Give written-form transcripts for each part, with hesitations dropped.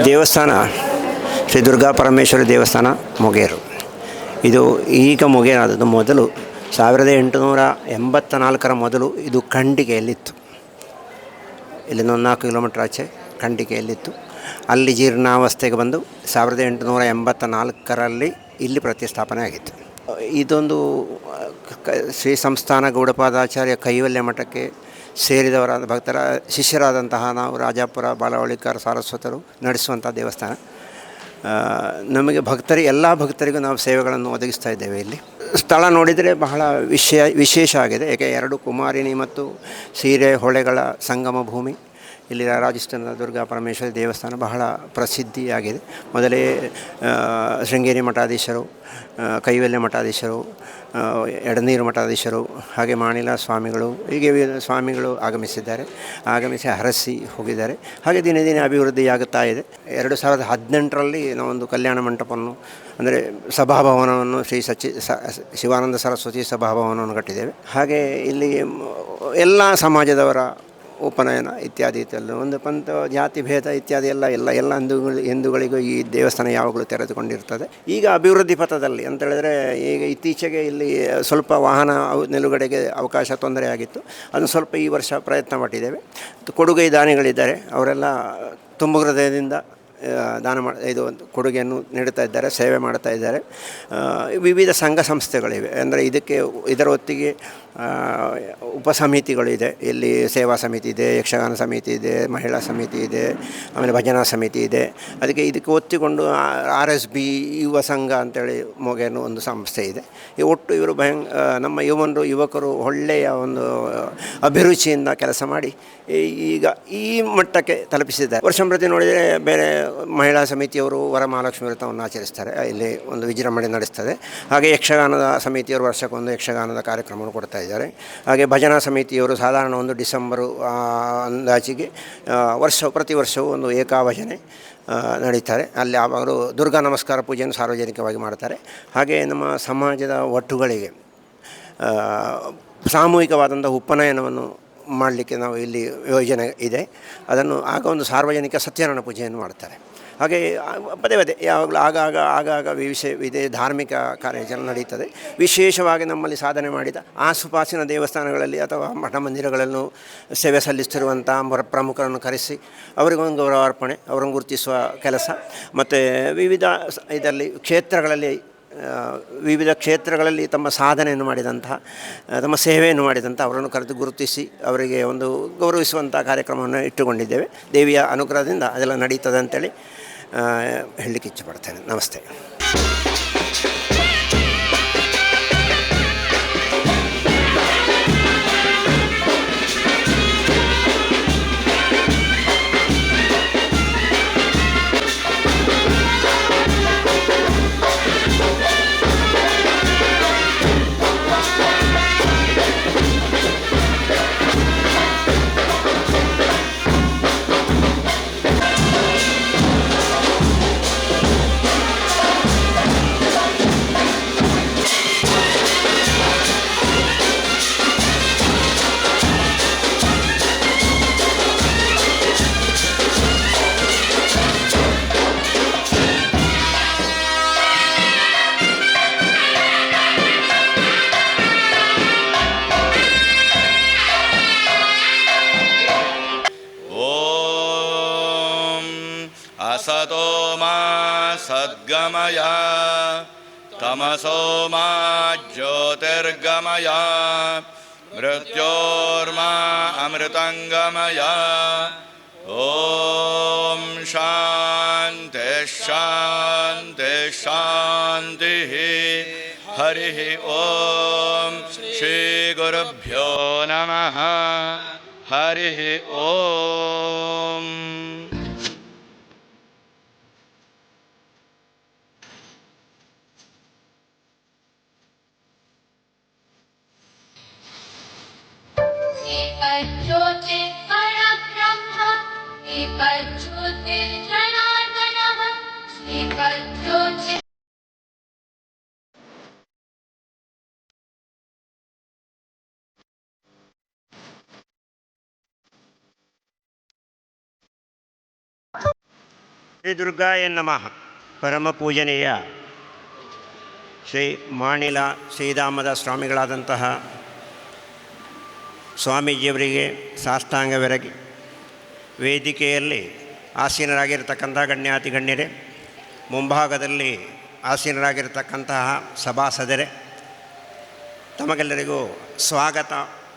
ದೇವಸ್ಥಾನ ಶ್ರೀ ದುರ್ಗಾ ಪರಮೇಶ್ವರಿ ದೇವಸ್ಥಾನ ಮೊಗೇರು. ಇದು ಈಗ ಮೊಗೇರಾದದ್ದು. ಮೊದಲು 1884 ಮೊದಲು ಇದು ಖಂಡಿಗೆಯಲ್ಲಿತ್ತು. ಇಲ್ಲಿಂದ 4 ಕಿಲೋಮೀಟ್ರ್ ಆಚೆ ಖಂಡಿಗೆಯಲ್ಲಿತ್ತು. ಅಲ್ಲಿ ಜೀರ್ಣಾವಸ್ಥೆಗೆ ಬಂದು 1884ರಲ್ಲಿ ಇಲ್ಲಿ ಪ್ರತಿಷ್ಠಾಪನೆ ಆಗಿತ್ತು. ಇದೊಂದು ಶ್ರೀ ಸಂಸ್ಥಾನ ಗೌಡಪಾದಾಚಾರ್ಯ ಕೈವಲ್ಯ ಮಠಕ್ಕೆ ಸೇರಿದವರಾದ ಭಕ್ತರ ಶಿಷ್ಯರಾದಂತಹ ನಾವು ರಾಜಾಪುರ ಬಾಲವಳ್ಳಿಕರ್ ಸಾರಸ್ವತರು ನಡೆಸುವಂಥ ದೇವಸ್ಥಾನ. ನಮಗೆ ಎಲ್ಲ ಭಕ್ತರಿಗೂ ನಾವು ಸೇವೆಗಳನ್ನು ಒದಗಿಸ್ತಾ ಇದ್ದೇವೆ. ಇಲ್ಲಿ ಸ್ಥಳ ನೋಡಿದರೆ ಬಹಳ ವಿಶೇಷ ಆಗಿದೆ. ಏಕೆ 2 ಕುಮಾರಿನಿ ಮತ್ತು ಸೀರೆ ಹೊಳೆಗಳ ಸಂಗಮ ಭೂಮಿ. ಇಲ್ಲಿ ರಾಜಸ್ಥಾನದ ದುರ್ಗಾ ಪರಮೇಶ್ವರಿ ದೇವಸ್ಥಾನ ಬಹಳ ಪ್ರಸಿದ್ಧಿಯಾಗಿದೆ. ಮೊದಲೇ ಶೃಂಗೇರಿ ಮಠಾಧೀಶರು, ಕೈವಲ್ಯ ಮಠಾಧೀಶರು, ಎಡನೀರು ಮಠಾಧೀಶರು, ಹಾಗೆ ಮಾಣಿಲ ಸ್ವಾಮಿಗಳು, ಹೀಗೆ ಸ್ವಾಮಿಗಳು ಆಗಮಿಸಿ ಹರಸಿ ಹೋಗಿದ್ದಾರೆ. ಹಾಗೆ ದಿನೇ ದಿನೇ ಅಭಿವೃದ್ಧಿಯಾಗುತ್ತಾ ಇದೆ. 2018ರಲ್ಲಿ ನಾವೊಂದು ಕಲ್ಯಾಣ ಮಂಟಪವನ್ನು, ಅಂದರೆ ಸಭಾಭವನವನ್ನು, ಶಿವಾನಂದ ಸರಸ್ವತಿ ಸಭಾಭವನವನ್ನು ಕಟ್ಟಿದ್ದೇವೆ. ಹಾಗೆ ಇಲ್ಲಿ ಎಲ್ಲ ಸಮಾಜದವರ ಉಪನಯನ ಇತ್ಯಾದಿ ಒಂದು ಪಂಥ ಜಾತಿ ಭೇದ ಇತ್ಯಾದಿ ಎಲ್ಲ ಹಿಂದೂಗಳಿಗೂ ಈ ದೇವಸ್ಥಾನ ಯಾವಾಗಲೂ ತೆರೆದುಕೊಂಡಿರ್ತದೆ. ಈಗ ಅಭಿವೃದ್ಧಿ ಪಥದಲ್ಲಿ ಅಂತೇಳಿದರೆ ಈಗ ಇತ್ತೀಚೆಗೆ ಇಲ್ಲಿ ಸ್ವಲ್ಪ ವಾಹನ ನಿಲುಗಡೆಗೆ ಅವಕಾಶ ತೊಂದರೆ ಆಗಿತ್ತು. ಅದನ್ನು ಸ್ವಲ್ಪ ಈ ವರ್ಷ ಪ್ರಯತ್ನ ಪಟ್ಟಿದ್ದೇವೆ. ಕೊಡುಗೈ ದಾನಿಗಳಿದ್ದಾರೆ, ಅವರೆಲ್ಲ ತುಂಬ ಹೃದಯದಿಂದ ಇದು ಒಂದು ಕೊಡುಗೆಯನ್ನು ನೀಡುತ್ತಾ ಇದ್ದಾರೆ, ಸೇವೆ ಮಾಡ್ತಾ ಇದ್ದಾರೆ. ವಿವಿಧ ಸಂಘ ಸಂಸ್ಥೆಗಳಿವೆ. ಅಂದರೆ ಇದರ ಹೊತ್ತಿಗೆ ಉಪಸಮಿತಿಗಳಿದೆ. ಇಲ್ಲಿ ಸೇವಾ ಸಮಿತಿ ಇದೆ, ಯಕ್ಷಗಾನ ಸಮಿತಿ ಇದೆ, ಮಹಿಳಾ ಸಮಿತಿ ಇದೆ, ಆಮೇಲೆ ಭಜನಾ ಸಮಿತಿ ಇದೆ. ಇದಕ್ಕೆ ಒತ್ತಿಕೊಂಡು RSB ಯುವ ಸಂಘ ಅಂತೇಳಿ ಮೊಗೇನು ಒಂದು ಸಂಸ್ಥೆ ಇದೆ. ಒಟ್ಟು ಇವರು ನಮ್ಮ ಯುವಕರು ಒಳ್ಳೆಯ ಒಂದು ಅಭಿರುಚಿಯಿಂದ ಕೆಲಸ ಮಾಡಿ ಈಗ ಈ ಮಟ್ಟಕ್ಕೆ ತಲುಪಿಸಿದ್ದಾರೆ. ವರ್ಷಂಪ್ರತಿ ನೋಡಿದರೆ ಬೇರೆ ಮಹಿಳಾ ಸಮಿತಿಯವರು ವರಮಹಾಲಕ್ಷ್ಮಿ ವ್ರತವನ್ನು ಆಚರಿಸ್ತಾರೆ, ಇಲ್ಲಿ ಒಂದು ವಿಜೃಂಭಣೆ ನಡೆಸ್ತದೆ. ಹಾಗೆ ಯಕ್ಷಗಾನದ ಸಮಿತಿಯವರು ವರ್ಷಕ್ಕೊಂದು ಯಕ್ಷಗಾನದ ಕಾರ್ಯಕ್ರಮವನ್ನು ಕೊಡ್ತಾ ಇದ್ದಾರೆ. ಹಾಗೆ ಭಜನಾ ಸಮಿತಿಯವರು ಸಾಧಾರಣ ಒಂದು ಡಿಸೆಂಬರು ಅಂದಾಜಿಗೆ ಪ್ರತಿ ವರ್ಷವೂ ಒಂದು ಏಕಾಭಜನೆ ನಡೀತಾರೆ. ಅಲ್ಲಿ ಅವರು ದುರ್ಗಾ ನಮಸ್ಕಾರ ಪೂಜೆಯನ್ನು ಸಾರ್ವಜನಿಕವಾಗಿ ಮಾಡ್ತಾರೆ. ಹಾಗೆ ನಮ್ಮ ಸಮಾಜದ ಒಟ್ಟುಗಳಿಗೆ ಸಾಮೂಹಿಕವಾದಂಥ ಉಪನಯನವನ್ನು ಮಾಡಲಿಕ್ಕೆ ನಾವು ಇಲ್ಲಿ ಯೋಜನೆ ಇದೆ. ಅದನ್ನು ಒಂದು ಸಾರ್ವಜನಿಕ ಸತ್ಯನಾರಾಯಣ ಪೂಜೆಯನ್ನು ಮಾಡ್ತಾರೆ. ಹಾಗೆ ಪದೇ ಯಾವಾಗಲೂ ಆಗಾಗ ವಿವಿಧ ಧಾರ್ಮಿಕ ಕಾರ್ಯಾಚರಣೆ ನಡೀತದೆ. ವಿಶೇಷವಾಗಿ ನಮ್ಮಲ್ಲಿ ಸಾಧನೆ ಮಾಡಿದ ಆಸುಪಾಸಿನ ದೇವಸ್ಥಾನಗಳಲ್ಲಿ ಅಥವಾ ಮಠ ಮಂದಿರಗಳನ್ನು ಸೇವೆ ಸಲ್ಲಿಸ್ತಿರುವಂಥ ಪ್ರಮುಖರನ್ನು ಕರೆಸಿ ಅವರಿಗೊಂದು ಗೌರವಾರ್ಪಣೆ, ಅವರನ್ನು ಗುರುತಿಸುವ ಕೆಲಸ. ಮತ್ತು ವಿವಿಧ ಕ್ಷೇತ್ರಗಳಲ್ಲಿ ತಮ್ಮ ಸಾಧನೆಯನ್ನು ಮಾಡಿದಂತಹ, ತಮ್ಮ ಸೇವೆಯನ್ನು ಮಾಡಿದಂಥ ಅವರನ್ನು ಕರೆದು ಗುರುತಿಸಿ ಅವರಿಗೆ ಒಂದು ಗೌರವಿಸುವಂಥ ಕಾರ್ಯಕ್ರಮವನ್ನು ಇಟ್ಟುಕೊಂಡಿದ್ದೇವೆ. ದೇವಿಯ ಅನುಗ್ರಹದಿಂದ ಅದೆಲ್ಲ ನಡೀತದೆ ಅಂತೇಳಿ ಹೇಳಲಿಕ್ಕೆ ಇಚ್ಛೆಪಡ್ತೇನೆ. ನಮಸ್ತೆ. असतो मा सद्गमय तमसो मा ज्योतिर्गमय मृत्योर्मा अमृतंगमय. ॐ शान्ति शान्ति शान्तिः. हरिः ॐ श्री गुरुभ्यो नमः. हरिः ॐ. ज्योति परब्रह्म ज्योति जनार्दनः ज्योति. ಶ್ರೀ ದುರ್ಗಾಯ ನಮಃ. ಪರಮ ಪೂಜನೀಯ ಶ್ರೀ ಮಾಣಿಲ ಶ್ರೀಧಾಮದ ಸ್ವಾಮಿಗಳಾದಂತಹ ಸ್ವಾಮೀಜಿಯವರಿಗೆ ಸಾಷ್ಟಾಂಗವೆರಗಿ ವೇದಿಕೆಯಲ್ಲಿ ಆಸೀನರಾಗಿರ್ತಕ್ಕಂಥ ಗಣ್ಯಾತಿ ಗಣ್ಯರೇ, ಮುಂಭಾಗದಲ್ಲಿ ಆಸೀನರಾಗಿರ್ತಕ್ಕಂತಹ ಸಭಾಸದರೇ, ತಮಗೆಲ್ಲರಿಗೂ ಸ್ವಾಗತ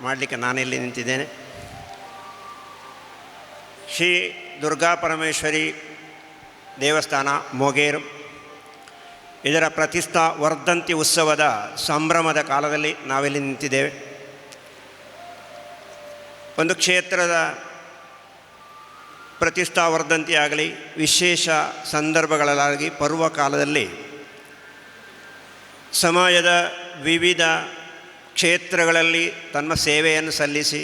ಮಾಡಲಿಕ್ಕೆ ನಾನಿಲ್ಲಿ ನಿಂತಿದ್ದೇನೆ. ಶ್ರೀ ದುರ್ಗಾ ಪರಮೇಶ್ವರಿ ದೇವಸ್ಥಾನ ಮೊಗೇರು, ಇದರ ಪ್ರತಿಷ್ಠಾ ವರ್ಧಂತಿ ಉತ್ಸವದ ಸಂಭ್ರಮದ ಕಾಲದಲ್ಲಿ ನಾವಿಲ್ಲಿ ನಿಂತಿದ್ದೇವೆ. ಒಂದು ಕ್ಷೇತ್ರದ ಪ್ರತಿಷ್ಠಾ ವರ್ಧಂತಿ ಆಗಲಿ, ವಿಶೇಷ ಸಂದರ್ಭಗಳಾಗಲಿ, ಪರ್ವ ಕಾಲದಲ್ಲಿ ಸಮಾಜದ ವಿವಿಧ ಕ್ಷೇತ್ರಗಳಲ್ಲಿ ತನ್ನ ಸೇವೆಯನ್ನು ಸಲ್ಲಿಸಿ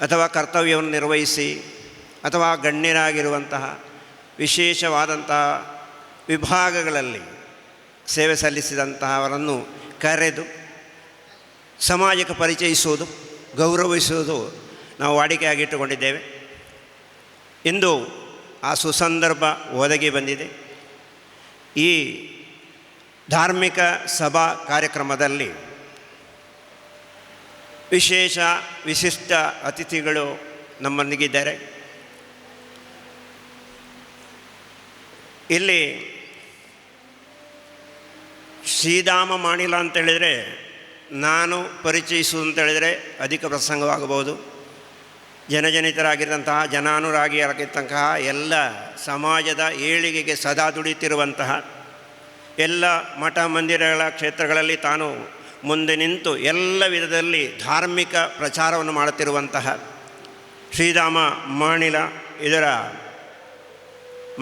ಅಥವಾ ಕರ್ತವ್ಯವನ್ನು ನಿರ್ವಹಿಸಿ ಅಥವಾ ಗಣ್ಯರಾಗಿರುವಂತಹ ವಿಶೇಷವಾದಂತಹ ವಿಭಾಗಗಳಲ್ಲಿ ಸೇವೆ ಸಲ್ಲಿಸಿದಂತಹವರನ್ನು ಕರೆದು ಸಮಾಜಕ್ಕೆ ಪರಿಚಯಿಸುವುದು, ಗೌರವಿಸುವುದು ನಾವು ವಾಡಿಕೆಯಾಗಿಟ್ಟುಕೊಂಡಿದ್ದೇವೆ. ಇಂದು ಆ ಸುಸಂದರ್ಭ ಒದಗಿ ಬಂದಿದೆ. ಈ ಧಾರ್ಮಿಕ ಸಭಾ ಕಾರ್ಯಕ್ರಮದಲ್ಲಿ ವಿಶೇಷ ವಿಶಿಷ್ಟ ಅತಿಥಿಗಳು ನಮ್ಮೊಂದಿಗಿದ್ದಾರೆ. ಇಲ್ಲಿ ಶ್ರೀಧಾಮ ಮಾಣಿಲ ಅಂತೇಳಿದರೆ ನಾನು ಪರಿಚಯಿಸುವುದು ಅಂತೇಳಿದರೆ ಅಧಿಕ ಪ್ರಸಂಗವಾಗಬಹುದು. ಜನಜನಿತರಾಗಿದ್ದಂತಹ, ಜನಾನುರಾಗಿಯಾಗಿರ್ತಂತಹ, ಎಲ್ಲ ಸಮಾಜದ ಏಳಿಗೆಗೆ ಸದಾ ದುಡಿತಿರುವಂತಹ, ಎಲ್ಲ ಮಠ ಮಂದಿರಗಳ ಕ್ಷೇತ್ರಗಳಲ್ಲಿ ತಾನು ಮುಂದೆ ನಿಂತು ಎಲ್ಲ ವಿಧದಲ್ಲಿ ಧಾರ್ಮಿಕ ಪ್ರಚಾರವನ್ನು ಮಾಡುತ್ತಿರುವಂತಹ ಶ್ರೀಧಾಮ ಮಾಣಿಲ ಇದರ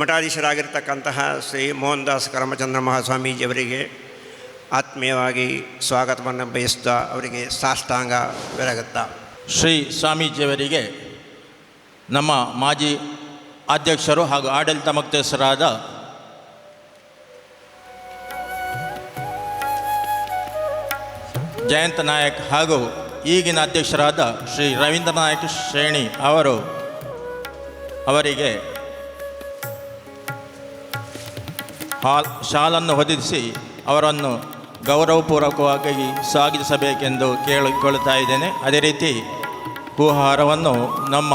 ಮಠಾಧೀಶರಾಗಿರ್ತಕ್ಕಂತಹ ಶ್ರೀ ಮೋಹನ್ ದಾಸ್ ಕರಮಚಂದ್ರ ಮಹಾಸ್ವಾಮೀಜಿಯವರಿಗೆ ಆತ್ಮೀಯವಾಗಿ ಸ್ವಾಗತವನ್ನು ಬಯಸ್ತಾ ಅವರಿಗೆ ಸಾಷ್ಟಾಂಗ ಬೆರಗುತ್ತಾ, ಶ್ರೀ ಸ್ವಾಮೀಜಿಯವರಿಗೆ ನಮ್ಮ ಮಾಜಿ ಅಧ್ಯಕ್ಷರು ಹಾಗೂ ಆಡಳಿತ ಮುಖ್ಯಸ್ಥರಾದ ಜಯಂತ ನಾಯಕ್ ಹಾಗೂ ಈಗಿನ ಅಧ್ಯಕ್ಷರಾದ ಶ್ರೀ ರವೀಂದ್ರ ನಾಯಕ್ ಶ್ರೇಣಿ ಅವರಿಗೆ ಶಾಲನ್ನು ಹೊದಿಸಿ ಅವರನ್ನು ಗೌರವಪೂರ್ವಕವಾಗಿ ಸ್ವಾಗತಿಸಬೇಕೆಂದು ಕೇಳಿಕೊಳ್ಳುತ್ತಾ ಇದ್ದೇನೆ. ಅದೇ ರೀತಿ ಹೂಹಾರವನ್ನು ನಮ್ಮ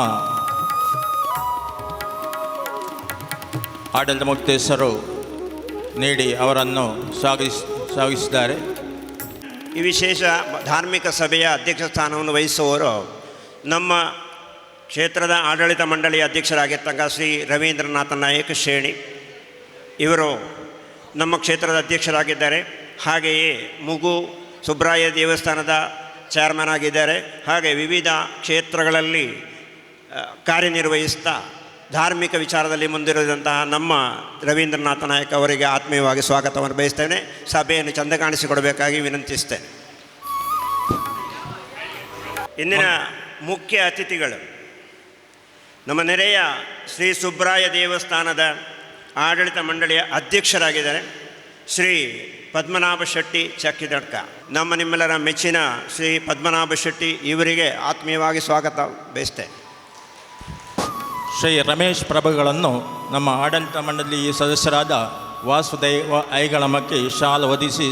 ಆಡಳಿತ ಮುಖ್ಯಸ್ಥರು ನೀಡಿ ಅವರನ್ನು ಸ್ವಾಗತಿಸಿದ್ದಾರೆ. ಈ ವಿಶೇಷ ಧಾರ್ಮಿಕ ಸಭೆಯ ಅಧ್ಯಕ್ಷ ಸ್ಥಾನವನ್ನು ವಹಿಸುವವರು ನಮ್ಮ ಕ್ಷೇತ್ರದ ಆಡಳಿತ ಮಂಡಳಿಯ ಅಧ್ಯಕ್ಷರಾಗಿರ್ತಕ್ಕ ಶ್ರೀ ರವೀಂದ್ರನಾಥ ನಾಯಕ್ ಶ್ರೇಣಿ ಇವರು ನಮ್ಮ ಕ್ಷೇತ್ರದ ಅಧ್ಯಕ್ಷರಾಗಿದ್ದಾರೆ. ಹಾಗೆಯೇ ಮುಗು ಸುಬ್ರಾಯ ದೇವಸ್ಥಾನದ ಚೇರ್ಮನ್ ಆಗಿದ್ದಾರೆ. ಹಾಗೆ ವಿವಿಧ ಕ್ಷೇತ್ರಗಳಲ್ಲಿ ಕಾರ್ಯನಿರ್ವಹಿಸ್ತಾ ಧಾರ್ಮಿಕ ವಿಚಾರದಲ್ಲಿ ಮುಂದಿರುವಂತಹ ನಮ್ಮ ರವೀಂದ್ರನಾಥ ನಾಯಕ್ ಅವರಿಗೆ ಆತ್ಮೀಯವಾಗಿ ಸ್ವಾಗತವನ್ನು ಬಯಸ್ತೇನೆ. ಸಭೆಯನ್ನು ಚಂದ ಕಾಣಿಸಿಕೊಡಬೇಕಾಗಿ ವಿನಂತಿಸ್ತೇನೆ. ಇಂದಿನ ಮುಖ್ಯ ಅತಿಥಿಗಳು ನಮ್ಮ ನೆರೆಯ ಶ್ರೀ ಸುಬ್ರಾಯ ದೇವಸ್ಥಾನದ ಆಡಳಿತ ಮಂಡಳಿಯ ಅಧ್ಯಕ್ಷರಾಗಿದ್ದಾರೆ ಶ್ರೀ ಪದ್ಮನಾಭ ಶೆಟ್ಟಿ ಚಕ್ಕಿದಡ್ಕ. ನಮ್ಮ ನಿಮ್ಮೆಲ್ಲರ ಮೆಚ್ಚಿನ ಶ್ರೀ ಪದ್ಮನಾಭ ಶೆಟ್ಟಿ ಇವರಿಗೆ ಆತ್ಮೀಯವಾಗಿ ಸ್ವಾಗತ ಬಯಸ್ತೇನೆ. ಶ್ರೀ ರಮೇಶ್ ಪ್ರಭುಗಳನ್ನು ನಮ್ಮ ಆಡಳಿತ ಮಂಡಳಿ ಸದಸ್ಯರಾದ ವಾಸುದೇವ ಐಗಳಮಕ್ಕೆ ಶಾಲು ಹೊದಿಸಿ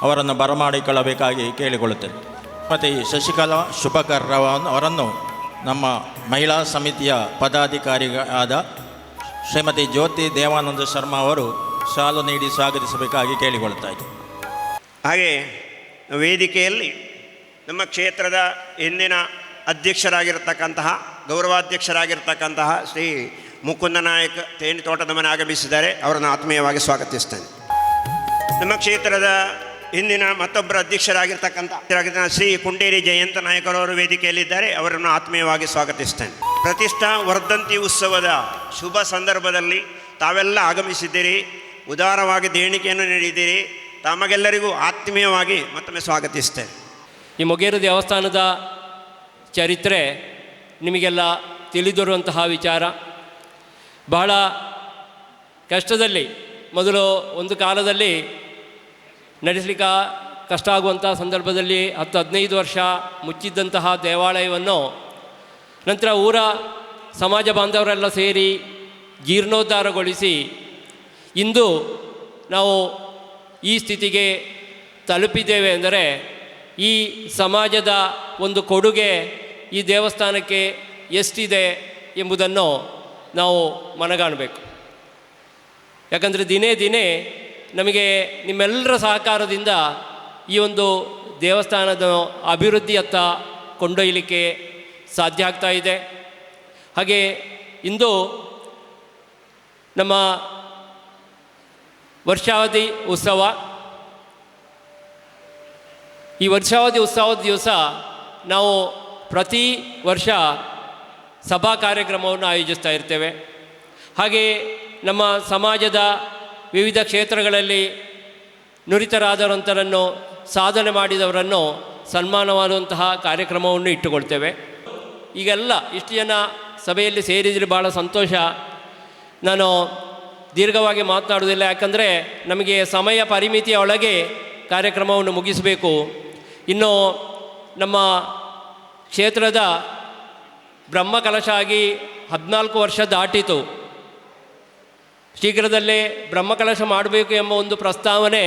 ಅವರನ್ನು ಬರಮಾಡಿಕೊಳ್ಳಬೇಕಾಗಿ ಕೇಳಿಕೊಳ್ಳುತ್ತೇನೆ. ಮತ್ತು ಶಶಿಕಲಾ ಶುಭಕರ್ರವ ಅವರನ್ನು ನಮ್ಮ ಮಹಿಳಾ ಸಮಿತಿಯ ಪದಾಧಿಕಾರಿಯಾದ ಶ್ರೀಮತಿ ಜ್ಯೋತಿ ದೇವಾನಂದ ಶರ್ಮಾ ಅವರು ಶಾಲು ನೀಡಿ ಸ್ವಾಗತಿಸಬೇಕಾಗಿ ಕೇಳಿಕೊಳ್ಳುತ್ತಾ ಇದ್ದಾರೆ. ಹಾಗೆ ವೇದಿಕೆಯಲ್ಲಿ ನಮ್ಮ ಕ್ಷೇತ್ರದ ಹಿಂದಿನ ಅಧ್ಯಕ್ಷರಾಗಿರ್ತಕ್ಕಂತಹ, ಗೌರವಾಧ್ಯಕ್ಷರಾಗಿರ್ತಕ್ಕಂತಹ ಶ್ರೀ ಮುಕುಂದ ನಾಯಕ್ ತೇನಿ ತೋಟದ ಮನೆ ಆಗಮಿಸಿದ್ದಾರೆ. ಅವರನ್ನು ಆತ್ಮೀಯವಾಗಿ ಸ್ವಾಗತಿಸ್ತೇನೆ. ನಮ್ಮ ಕ್ಷೇತ್ರದ ಹಿಂದಿನ ಮತ್ತೊಬ್ಬರ ಅಧ್ಯಕ್ಷರಾಗಿರ್ತಕ್ಕಂಥ ಶ್ರೀ ಕುಂಟೇರಿ ಜಯಂತ ನಾಯಕರವರು ವೇದಿಕೆಯಲ್ಲಿದ್ದಾರೆ. ಅವರನ್ನು ಆತ್ಮೀಯವಾಗಿ ಸ್ವಾಗತಿಸ್ತೇನೆ. ಪ್ರತಿಷ್ಠಾ ವರ್ಧಂತಿ ಉತ್ಸವದ ಶುಭ ಸಂದರ್ಭದಲ್ಲಿ ತಾವೆಲ್ಲ ಆಗಮಿಸಿದ್ದೀರಿ, ಉದಾರವಾಗಿ ದೇಣಿಗೆಯನ್ನು ನೀಡಿದ್ದೀರಿ. ತಮಗೆಲ್ಲರಿಗೂ ಆತ್ಮೀಯವಾಗಿ ಮತ್ತೊಮ್ಮೆ ಸ್ವಾಗತಿಸ್ತೇನೆ. ಈ ಮೊಗೇರು ದೇವಸ್ಥಾನದ ಚರಿತ್ರೆ ನಿಮಗೆಲ್ಲ ತಿಳಿದಿರುವಂತಹ ವಿಚಾರ. ಬಹಳ ಕಷ್ಟದಲ್ಲಿ, ಮೊದಲು ಒಂದು ಕಾಲದಲ್ಲಿ ನಡೆಸಲಿಕ್ಕೆ ಕಷ್ಟ ಆಗುವಂಥ ಸಂದರ್ಭದಲ್ಲಿ 10-15 ವರ್ಷ ಮುಚ್ಚಿದ್ದಂತಹ ದೇವಾಲಯವನ್ನು ನಂತರ ಊರ ಸಮಾಜ ಬಾಂಧವರೆಲ್ಲ ಸೇರಿ ಜೀರ್ಣೋದ್ಧಾರಗೊಳಿಸಿ ಇಂದು ನಾವು ಈ ಸ್ಥಿತಿಗೆ ತಲುಪಿದ್ದೇವೆ ಅಂದರೆ ಈ ಸಮಾಜದ ಒಂದು ಕೊಡುಗೆ ಈ ದೇವಸ್ಥಾನಕ್ಕೆ ಎಷ್ಟಿದೆ ಎಂಬುದನ್ನು ನಾವು ಮನಗಾಣಬೇಕು. ಯಾಕಂದರೆ ದಿನೇ ದಿನೇ ನಮಗೆ ನಿಮ್ಮೆಲ್ಲರ ಸಹಕಾರದಿಂದ ಈ ಒಂದು ದೇವಸ್ಥಾನದ ಅಭಿವೃದ್ಧಿಯತ್ತ ಕೊಂಡೊಯ್ಯಲಿಕ್ಕೆ ಸಾಧ್ಯ ಆಗ್ತಾ ಇದೆ. ಹಾಗೆ ಇಂದು ನಮ್ಮ ವರ್ಷಾವಧಿ ಉತ್ಸವ, ಈ ವರ್ಷಾವಧಿ ಉತ್ಸವದ ದಿವಸ ನಾವು ಪ್ರತಿ ವರ್ಷ ಸಭಾ ಕಾರ್ಯಕ್ರಮವನ್ನು ಆಯೋಜಿಸ್ತಾ ಇರ್ತೇವೆ. ಹಾಗೆ ನಮ್ಮ ಸಮಾಜದ ವಿವಿಧ ಕ್ಷೇತ್ರಗಳಲ್ಲಿ ನುರಿತರಾದವರಂತರನ್ನು, ಸಾಧನೆ ಮಾಡಿದವರನ್ನು ಸನ್ಮಾನ ಮಾಡುವಂತಹ ಕಾರ್ಯಕ್ರಮವನ್ನು ಇಟ್ಟುಕೊಳ್ತೇವೆ. ಈಗೆಲ್ಲ ಇಷ್ಟು ಜನ ಸಭೆಯಲ್ಲಿ ಸೇರಿದರೆ ಭಾಳ ಸಂತೋಷ. ನಾನು ದೀರ್ಘವಾಗಿ ಮಾತನಾಡುವುದಿಲ್ಲ, ಯಾಕಂದರೆ ನಮಗೆ ಸಮಯ ಪರಿಮಿತಿಯ ಒಳಗೆ ಕಾರ್ಯಕ್ರಮವನ್ನು ಮುಗಿಸಬೇಕು. ಇನ್ನು ನಮ್ಮ ಕ್ಷೇತ್ರದ ಬ್ರಹ್ಮಕಲಶ ಆಗಿ 14 ವರ್ಷ ದಾಟಿತು. ಶೀಘ್ರದಲ್ಲೇ ಬ್ರಹ್ಮಕಲಶ ಮಾಡಬೇಕು ಎಂಬ ಒಂದು ಪ್ರಸ್ತಾವನೆ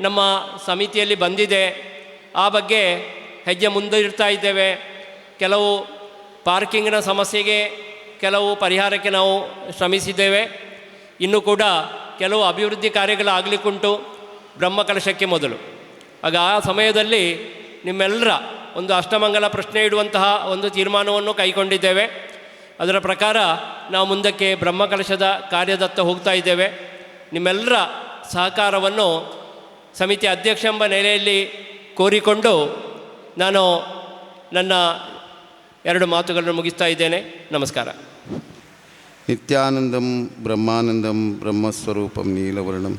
ನಮ್ಮ ಸಮಿತಿಯಲ್ಲಿ ಬಂದಿದೆ. ಆ ಬಗ್ಗೆ ಹೆಜ್ಜೆ ಮುಂದೆ ಇಡ್ತಾ ಇದ್ದೇವೆ. ಕೆಲವು ಪಾರ್ಕಿಂಗಿನ ಸಮಸ್ಯೆಗೆ ಕೆಲವು ಪರಿಹಾರಕ್ಕೆ ನಾವು ಶ್ರಮಿಸಿದ್ದೇವೆ. ಇನ್ನೂ ಕೂಡ ಕೆಲವು ಅಭಿವೃದ್ಧಿ ಕಾರ್ಯಗಳಾಗಲಿಕ್ಕುಂಟು ಬ್ರಹ್ಮಕಲಶಕ್ಕೆ ಮೊದಲು. ಆಗ ಆ ಸಮಯದಲ್ಲಿ ನಿಮ್ಮೆಲ್ಲರ ಒಂದು ಅಷ್ಟಮಂಗಲ ಪ್ರಶ್ನೆ ಇಡುವಂತಹ ಒಂದು ತೀರ್ಮಾನವನ್ನು ಕೈಗೊಂಡಿದ್ದೇವೆ. ಅದರ ಪ್ರಕಾರ ನಾವು ಮುಂದಕ್ಕೆ ಬ್ರಹ್ಮಕಲಶದ ಕಾರ್ಯದತ್ತ ಹೋಗ್ತಾ ಇದ್ದೇವೆ. ನಿಮ್ಮೆಲ್ಲರ ಸಹಕಾರವನ್ನು ಸಮಿತಿ ಅಧ್ಯಕ್ಷ ಎಂಬ ನೆಲೆಯಲ್ಲಿ ಕೋರಿಕೊಂಡು ನಾನು ನನ್ನ 2 ಮಾತುಗಳನ್ನು ಮುಗಿಸ್ತಾ ಇದ್ದೇನೆ. ನಮಸ್ಕಾರ. ನಿತ್ಯಾನಂದಂ ಬ್ರಹ್ಮಾನಂದಂ ಬ್ರಹ್ಮಸ್ವರೂಪಂ ನೀಲವರ್ಣಂ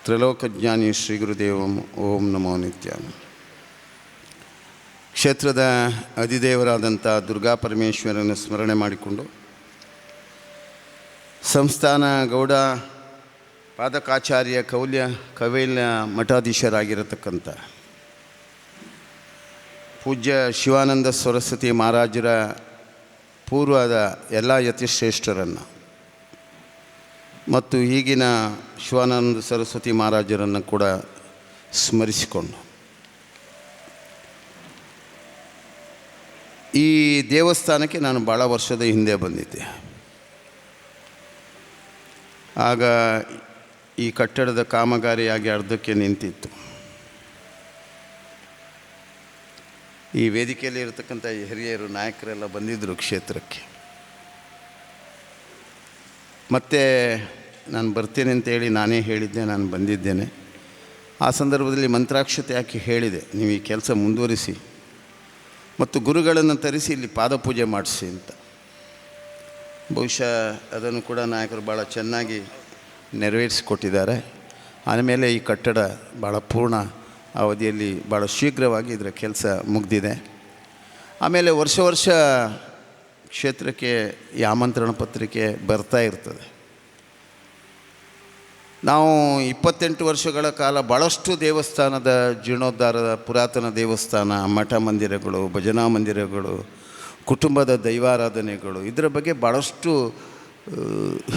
ತ್ರಿಲೋಕಜ್ಞಾನಿ ಶ್ರೀ ಗುರುದೇವಂ ಓಂ ನಮೋ ನಿತ್ಯಾನಂದ. ಕ್ಷೇತ್ರದ ಅಧಿದೇವರಾದಂಥ ದುರ್ಗಾ ಪರಮೇಶ್ವರನ ಸ್ಮರಣೆ ಮಾಡಿಕೊಂಡು ಸಂಸ್ಥಾನ ಗೌಡ ಪಾದಕಾಚಾರ್ಯ ಕವೈಲ್ಯ ಮಠಾಧೀಶರಾಗಿರತಕ್ಕಂಥ ಪೂಜ್ಯ ಶಿವಾನಂದ ಸರಸ್ವತಿ ಮಹಾರಾಜರ ಪೂರ್ವದ ಎಲ್ಲ ಯತಿಶ್ರೇಷ್ಠರನ್ನು ಮತ್ತು ಈಗಿನ ಶಿವಾನಂದ ಸರಸ್ವತಿ ಮಹಾರಾಜರನ್ನು ಕೂಡ ಸ್ಮರಿಸಿಕೊಂಡು ಈ ದೇವಸ್ಥಾನಕ್ಕೆ ನಾನು ಭಾಳ ವರ್ಷದ ಹಿಂದೆ ಬಂದಿದ್ದೆ. ಆಗ ಈ ಕಟ್ಟಡದ ಕಾಮಗಾರಿಯಾಗಿ ಅರ್ಧಕ್ಕೆ ನಿಂತಿತ್ತು. ಈ ವೇದಿಕೆಯಲ್ಲಿ ಇರತಕ್ಕಂಥ ಹಿರಿಯರು ನಾಯಕರೆಲ್ಲ ಬಂದಿದ್ದರು ಕ್ಷೇತ್ರಕ್ಕೆ. ಮತ್ತು ನಾನು ಬರ್ತೀನಿ ಅಂತೇಳಿ ನಾನೇ ಹೇಳಿದ್ದೆ, ನಾನು ಬಂದಿದ್ದೇನೆ. ಆ ಸಂದರ್ಭದಲ್ಲಿ ಮಂತ್ರಾಕ್ಷತೆ ಹಾಕಿ ಹೇಳಿದೆ, ನೀವು ಈ ಕೆಲಸ ಮುಂದುವರಿಸಿ ಮತ್ತು ಗುರುಗಳನ್ನು ತರಿಸಿ ಇಲ್ಲಿ ಪಾದಪೂಜೆ ಮಾಡಿಸಿ ಅಂತ. ಬಹುಶಃ ಅದನ್ನು ಕೂಡ ನಾಯಕರು ಭಾಳ ಚೆನ್ನಾಗಿ ನೆರವೇರಿಸಿಕೊಟ್ಟಿದ್ದಾರೆ. ಆಮೇಲೆ ಈ ಕಟ್ಟಡ ಭಾಳ ಪೂರ್ಣ ಅವಧಿಯಲ್ಲಿ ಭಾಳ ಶೀಘ್ರವಾಗಿ ಇದರ ಕೆಲಸ ಮುಗಿದಿದೆ. ಆಮೇಲೆ ವರ್ಷ ಕ್ಷೇತ್ರಕ್ಕೆ ಈ ಆಮಂತ್ರಣ ಪತ್ರಿಕೆ ಬರ್ತಾ ಇರ್ತದೆ. ನಾವು 28 ವರ್ಷಗಳ ಕಾಲ ಭಾಳಷ್ಟು ದೇವಸ್ಥಾನದ ಜೀರ್ಣೋದ್ಧಾರದ, ಪುರಾತನ ದೇವಸ್ಥಾನ, ಮಠ ಮಂದಿರಗಳು, ಭಜನಾ ಮಂದಿರಗಳು, ಕುಟುಂಬದ ದೈವಾರಾಧನೆಗಳು, ಇದರ ಬಗ್ಗೆ ಭಾಳಷ್ಟು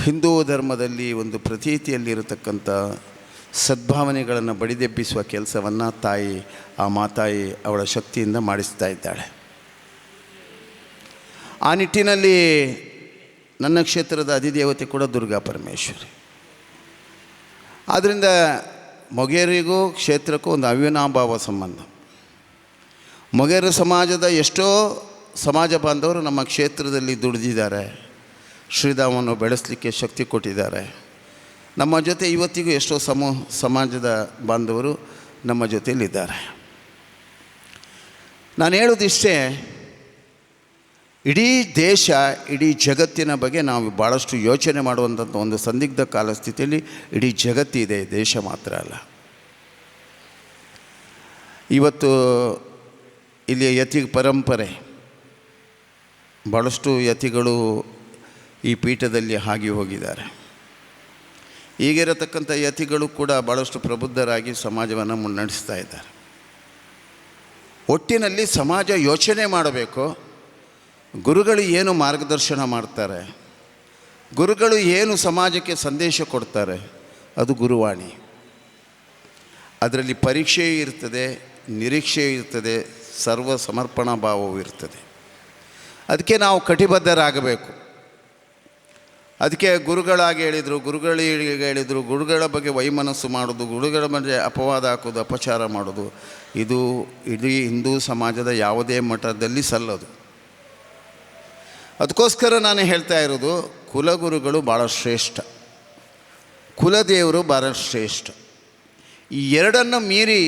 ಹಿಂದೂ ಧರ್ಮದಲ್ಲಿ ಒಂದು ಪ್ರತೀತಿಯಲ್ಲಿರತಕ್ಕಂಥ ಸದ್ಭಾವನೆಗಳನ್ನು ಬಡಿದೆಬ್ಬಿಸುವ ಕೆಲಸವನ್ನು ತಾಯಿ, ಆ ಮಾತಾಯಿ ಅವಳ ಶಕ್ತಿಯಿಂದ ಮಾಡಿಸ್ತಾ ಇದ್ದಾಳೆ. ಆ ನಿಟ್ಟಿನಲ್ಲಿ ನನ್ನ ಕ್ಷೇತ್ರದ ಅಧಿದೇವತೆ ಕೂಡ ದುರ್ಗಾ ಪರಮೇಶ್ವರಿ. ಆದ್ದರಿಂದ ಮೊಗೇರಿಗೂ ಕ್ಷೇತ್ರಕ್ಕೂ ಒಂದು ಅವಿನಾಭಾವ ಸಂಬಂಧ. ಮೊಗೇರು ಸಮಾಜದ ಎಷ್ಟೋ ಸಮಾಜ ಬಾಂಧವರು ನಮ್ಮ ಕ್ಷೇತ್ರದಲ್ಲಿ ದುಡಿದಿದ್ದಾರೆ, ಶ್ರೀಧಾಮವನ್ನು ಬೆಳೆಸಲಿಕ್ಕೆ ಶಕ್ತಿ ಕೊಟ್ಟಿದ್ದಾರೆ. ನಮ್ಮ ಜೊತೆ ಇವತ್ತಿಗೂ ಎಷ್ಟೋ ಸಮಾಜದ ಬಾಂಧವರು ನಮ್ಮ ಜೊತೆಯಲ್ಲಿದ್ದಾರೆ. ನಾನು ಹೇಳೋದಿಷ್ಟೇ, ಇಡೀ ದೇಶ, ಇಡೀ ಜಗತ್ತಿನ ಬಗ್ಗೆ ನಾವು ಭಾಳಷ್ಟು ಯೋಚನೆ ಮಾಡುವಂಥ ಒಂದು ಸಂದಿಗ್ಧ ಕಾಲ ಸ್ಥಿತಿಯಲ್ಲಿ ಇಡೀ ಜಗತ್ತಿದೆ, ದೇಶ ಮಾತ್ರ ಅಲ್ಲ. ಇವತ್ತು ಇಲ್ಲಿ ಯತಿ ಪರಂಪರೆ, ಭಾಳಷ್ಟು ಯತಿಗಳು ಈ ಪೀಠದಲ್ಲಿ ಆಗಿ ಹೋಗಿದ್ದಾರೆ. ಈಗಿರತಕ್ಕಂಥ ಯತಿಗಳು ಕೂಡ ಭಾಳಷ್ಟು ಪ್ರಬುದ್ಧರಾಗಿ ಸಮಾಜವನ್ನು ಮುನ್ನಡೆಸ್ತಾ ಇದ್ದಾರೆ. ಒಟ್ಟಿನಲ್ಲಿ ಸಮಾಜ ಯೋಚನೆ ಮಾಡಬೇಕು, ಗುರುಗಳು ಏನು ಮಾರ್ಗದರ್ಶನ ಮಾಡ್ತಾರೆ ಗುರುಗಳು ಏನು ಸಮಾಜಕ್ಕೆ ಸಂದೇಶ ಕೊಡ್ತಾರೆ ಅದು ಗುರುವಾಣಿ. ಅದರಲ್ಲಿ ಪರೀಕ್ಷೆಯೂ ಇರ್ತದೆ, ನಿರೀಕ್ಷೆಯೂ ಇರ್ತದೆ, ಸರ್ವ ಸಮರ್ಪಣಾ ಭಾವವೂ ಇರ್ತದೆ. ಅದಕ್ಕೆ ನಾವು ಕಟಿಬದ್ಧರಾಗಬೇಕು. ಅದಕ್ಕೆ ಗುರುಗಳಾಗಿ ಹೇಳಿದರು, ಗುರುಗಳ ಬಗ್ಗೆ ವೈಮನಸ್ಸು ಮಾಡೋದು, ಗುರುಗಳ ಬಗ್ಗೆ ಅಪವಾದ ಹಾಕೋದು, ಅಪಚಾರ ಮಾಡೋದು, ಇದು ಇಡೀ ಹಿಂದೂ ಸಮಾಜದ ಯಾವುದೇ ಮಠದಲ್ಲಿ ಸಲ್ಲದು. ಅದಕ್ಕೋಸ್ಕರ ನಾನು ಹೇಳ್ತಾ ಇರೋದು, ಕುಲಗುರುಗಳು ಭಾಳ ಶ್ರೇಷ್ಠ, ಕುಲದೇವರು ಭಾಳ ಶ್ರೇಷ್ಠ. ಈ ಎರಡನ್ನು ಮೀರಿ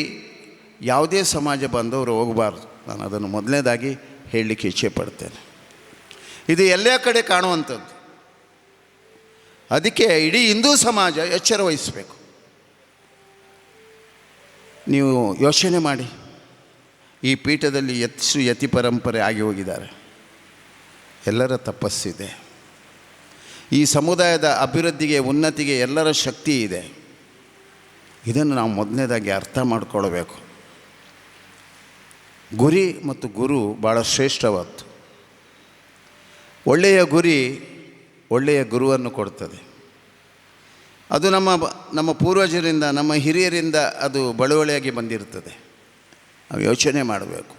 ಯಾವುದೇ ಸಮಾಜ ಬಂದವರು ಹೋಗಬಾರ್ದು. ನಾನು ಅದನ್ನು ಮೊದಲನೇದಾಗಿ ಹೇಳಲಿಕ್ಕೆ ಇಚ್ಛೆ ಪಡ್ತೇನೆ. ಇದು ಎಲ್ಲ ಕಡೆ ಕಾಣುವಂಥದ್ದು. ಅದಕ್ಕೆ ಇಡೀ ಹಿಂದೂ ಸಮಾಜ ಎಚ್ಚರ ವಹಿಸಬೇಕು. ನೀವು ಯೋಚನೆ ಮಾಡಿ, ಈ ಪೀಠದಲ್ಲಿ ಎಷ್ಟು ಯತಿ ಪರಂಪರೆ ಆಗಿ ಹೋಗಿದ್ದಾರೆ. ಎಲ್ಲರ ತಪಸ್ಸಿದೆ. ಈ ಸಮುದಾಯದ ಅಭಿವೃದ್ಧಿಗೆ, ಉನ್ನತಿಗೆ ಎಲ್ಲರ ಶಕ್ತಿ ಇದೆ. ಇದನ್ನು ನಾವು ಮೊದಲನೇದಾಗಿ ಅರ್ಥ ಮಾಡಿಕೊಳ್ಬೇಕು. ಗುರಿ ಮತ್ತು ಗುರು ಭಾಳ ಶ್ರೇಷ್ಠವಾದ್ದು. ಒಳ್ಳೆಯ ಗುರಿ ಒಳ್ಳೆಯ ಗುರುವನ್ನು ಕೊಡ್ತದೆ. ಅದು ನಮ್ಮ ಪೂರ್ವಜರಿಂದ, ನಮ್ಮ ಹಿರಿಯರಿಂದ ಅದು ಬಳುವಳಿಯಾಗಿ ಬಂದಿರ್ತದೆ. ನಾವು ಯೋಚನೆ ಮಾಡಬೇಕು.